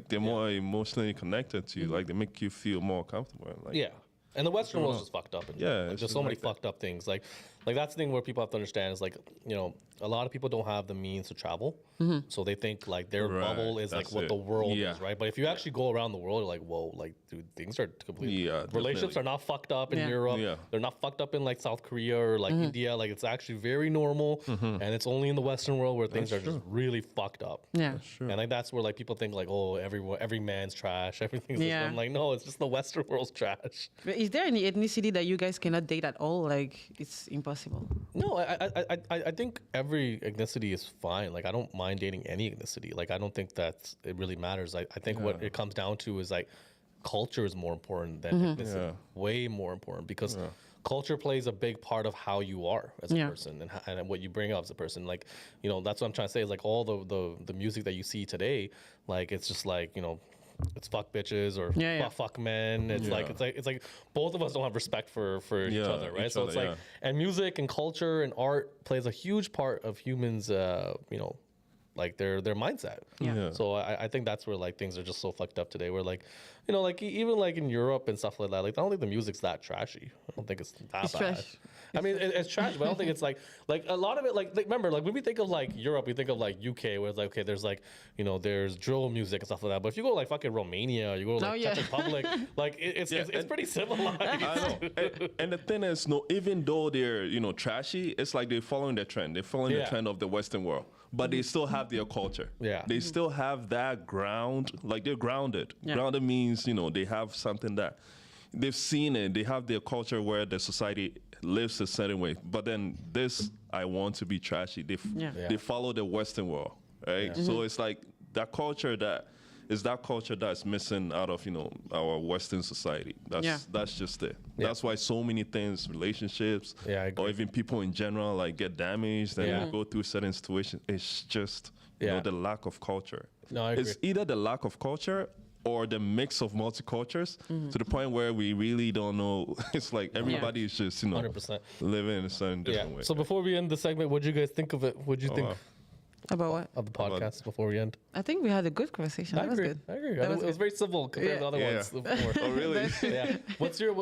S2: they're more emotionally connected to you. Like they make you feel more comfortable. Like,
S1: Yeah. And the Western world's just fucked up.
S2: Yeah,
S1: Like,
S2: it's
S1: there's
S2: just
S1: so many
S2: like that.
S1: fucked up things. Like like that's the thing where people have to understand is like, you know, a lot of people don't have the means to travel, so they think like their
S2: Right,
S1: bubble is like
S2: that's
S1: what
S2: it.
S1: the world
S2: Yeah.
S1: is, right? But if you actually go around the world, you're like, whoa, like dude, things are completely.
S2: Yeah,
S1: relationships
S2: definitely.
S1: are not fucked up in
S3: Yeah.
S1: Europe.
S2: Yeah.
S1: They're not fucked up in like South Korea or like India. Like it's actually very normal, and it's only in the Western world where things are just really fucked up.
S3: Yeah.
S1: And like that's where like people think like, oh, every man's trash, everything's this way.
S3: Yeah.
S1: I'm like, no, it's just the Western world's trash.
S3: But is there any ethnicity that you guys cannot date at all? Like it's impossible.
S1: No, I think every ethnicity is fine. Like I don't mind dating any ethnicity. Like I don't think that it really matters. I think what it comes down to is like culture is more important than ethnicity.
S2: Yeah.
S1: Way more important because culture plays a big part of how you are as a
S3: Yeah.
S1: person and what you bring up as a person. Like, you know, that's what I'm trying to say is like all the music that you see today, like it's just like, you know, it's fuck bitches or
S3: Yeah, yeah.
S1: fuck men. It's like it's like both of us don't have respect for each
S2: Yeah,
S1: other, right?
S2: each
S1: So it's
S2: other,
S1: like and music and culture and art plays a huge part of humans you know, like their mindset.
S2: Yeah.
S1: So I think that's where like things are just so fucked up today. Where like, you know, like even like in Europe and stuff like that, like I don't think the music's that trashy. I don't think it's that
S3: It's
S1: bad.
S3: trash.
S1: I mean, it's trash, but I don't think it's like a lot of it. Like remember, like when we think of like Europe, we think of like UK, where it's like okay, there's like you know there's drill music and stuff like that. But if you go to, like fucking Romania, you go to like
S3: Oh, yeah.
S1: Czech Republic, like it's
S2: and-
S1: pretty civilized.
S2: I know. And the thing is, no, even though they're, you know, trashy, it's like they're following the trend. They're following the
S1: Yeah.
S2: trend of the Western world. But they still have their culture.
S1: Yeah.
S2: They still have that ground. Like they're grounded.
S3: Yeah.
S2: Grounded means, you know, they have something that they've seen it. They have their culture where the society lives a certain way. But then this, I want to be trashy.
S3: Yeah.
S1: Yeah.
S2: They follow the Western world, right? So it's like that culture that's missing out of, you know, our Western society. That's just it.
S1: Yeah.
S2: That's why so many things, relationships,
S1: Yeah, I agree.
S2: or even people in general, like get damaged and
S1: Yeah.
S2: go through certain situations. It's just you know
S1: Yeah.
S2: the lack of culture.
S1: No, I
S2: It's
S1: agree.
S2: either the lack of culture or the mix of multicultures to the point where we really don't know. It's like everybody is just, you know,
S1: 100%.
S2: living in a certain
S1: Yeah.
S2: different way.
S1: So before we end the segment, what do you guys think of it? What do you think
S2: wow.
S3: About what?
S1: of the podcast before we end?
S3: I think we had a good conversation. That was good.
S1: I agree.
S3: That was
S1: It was
S3: good.
S1: very civil compared to the other
S2: Yeah.
S1: ones before.
S2: Oh, really?
S1: Yeah. What's your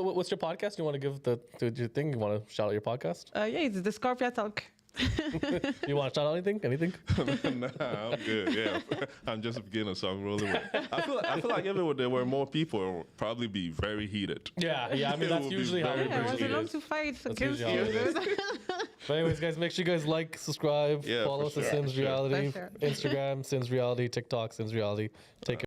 S1: podcast? You want to give your thing? You want to shout out your podcast?
S3: Yeah, it's the Scorpio Talk.
S1: You want to shout out anything? Anything?
S2: Nah, I'm good. Yeah, I'm just a beginner, so I'm rolling with. I feel like if there were more people, it would probably be very heated.
S1: Yeah. Yeah. I mean,
S2: It
S1: that's
S2: would be
S1: usually how
S2: very,
S1: it
S3: Yeah, I
S2: very
S3: was
S1: usually
S3: allowed
S1: is.
S3: to fight against
S1: usually how it
S3: you.
S1: But anyways, guys, make sure you guys like, subscribe,
S2: Yeah,
S1: follow
S2: for
S1: us at
S2: sure,
S1: Sims
S2: for sure.
S1: Reality,
S3: For sure.
S1: Instagram Sims Reality, TikTok Sims Reality. Take care.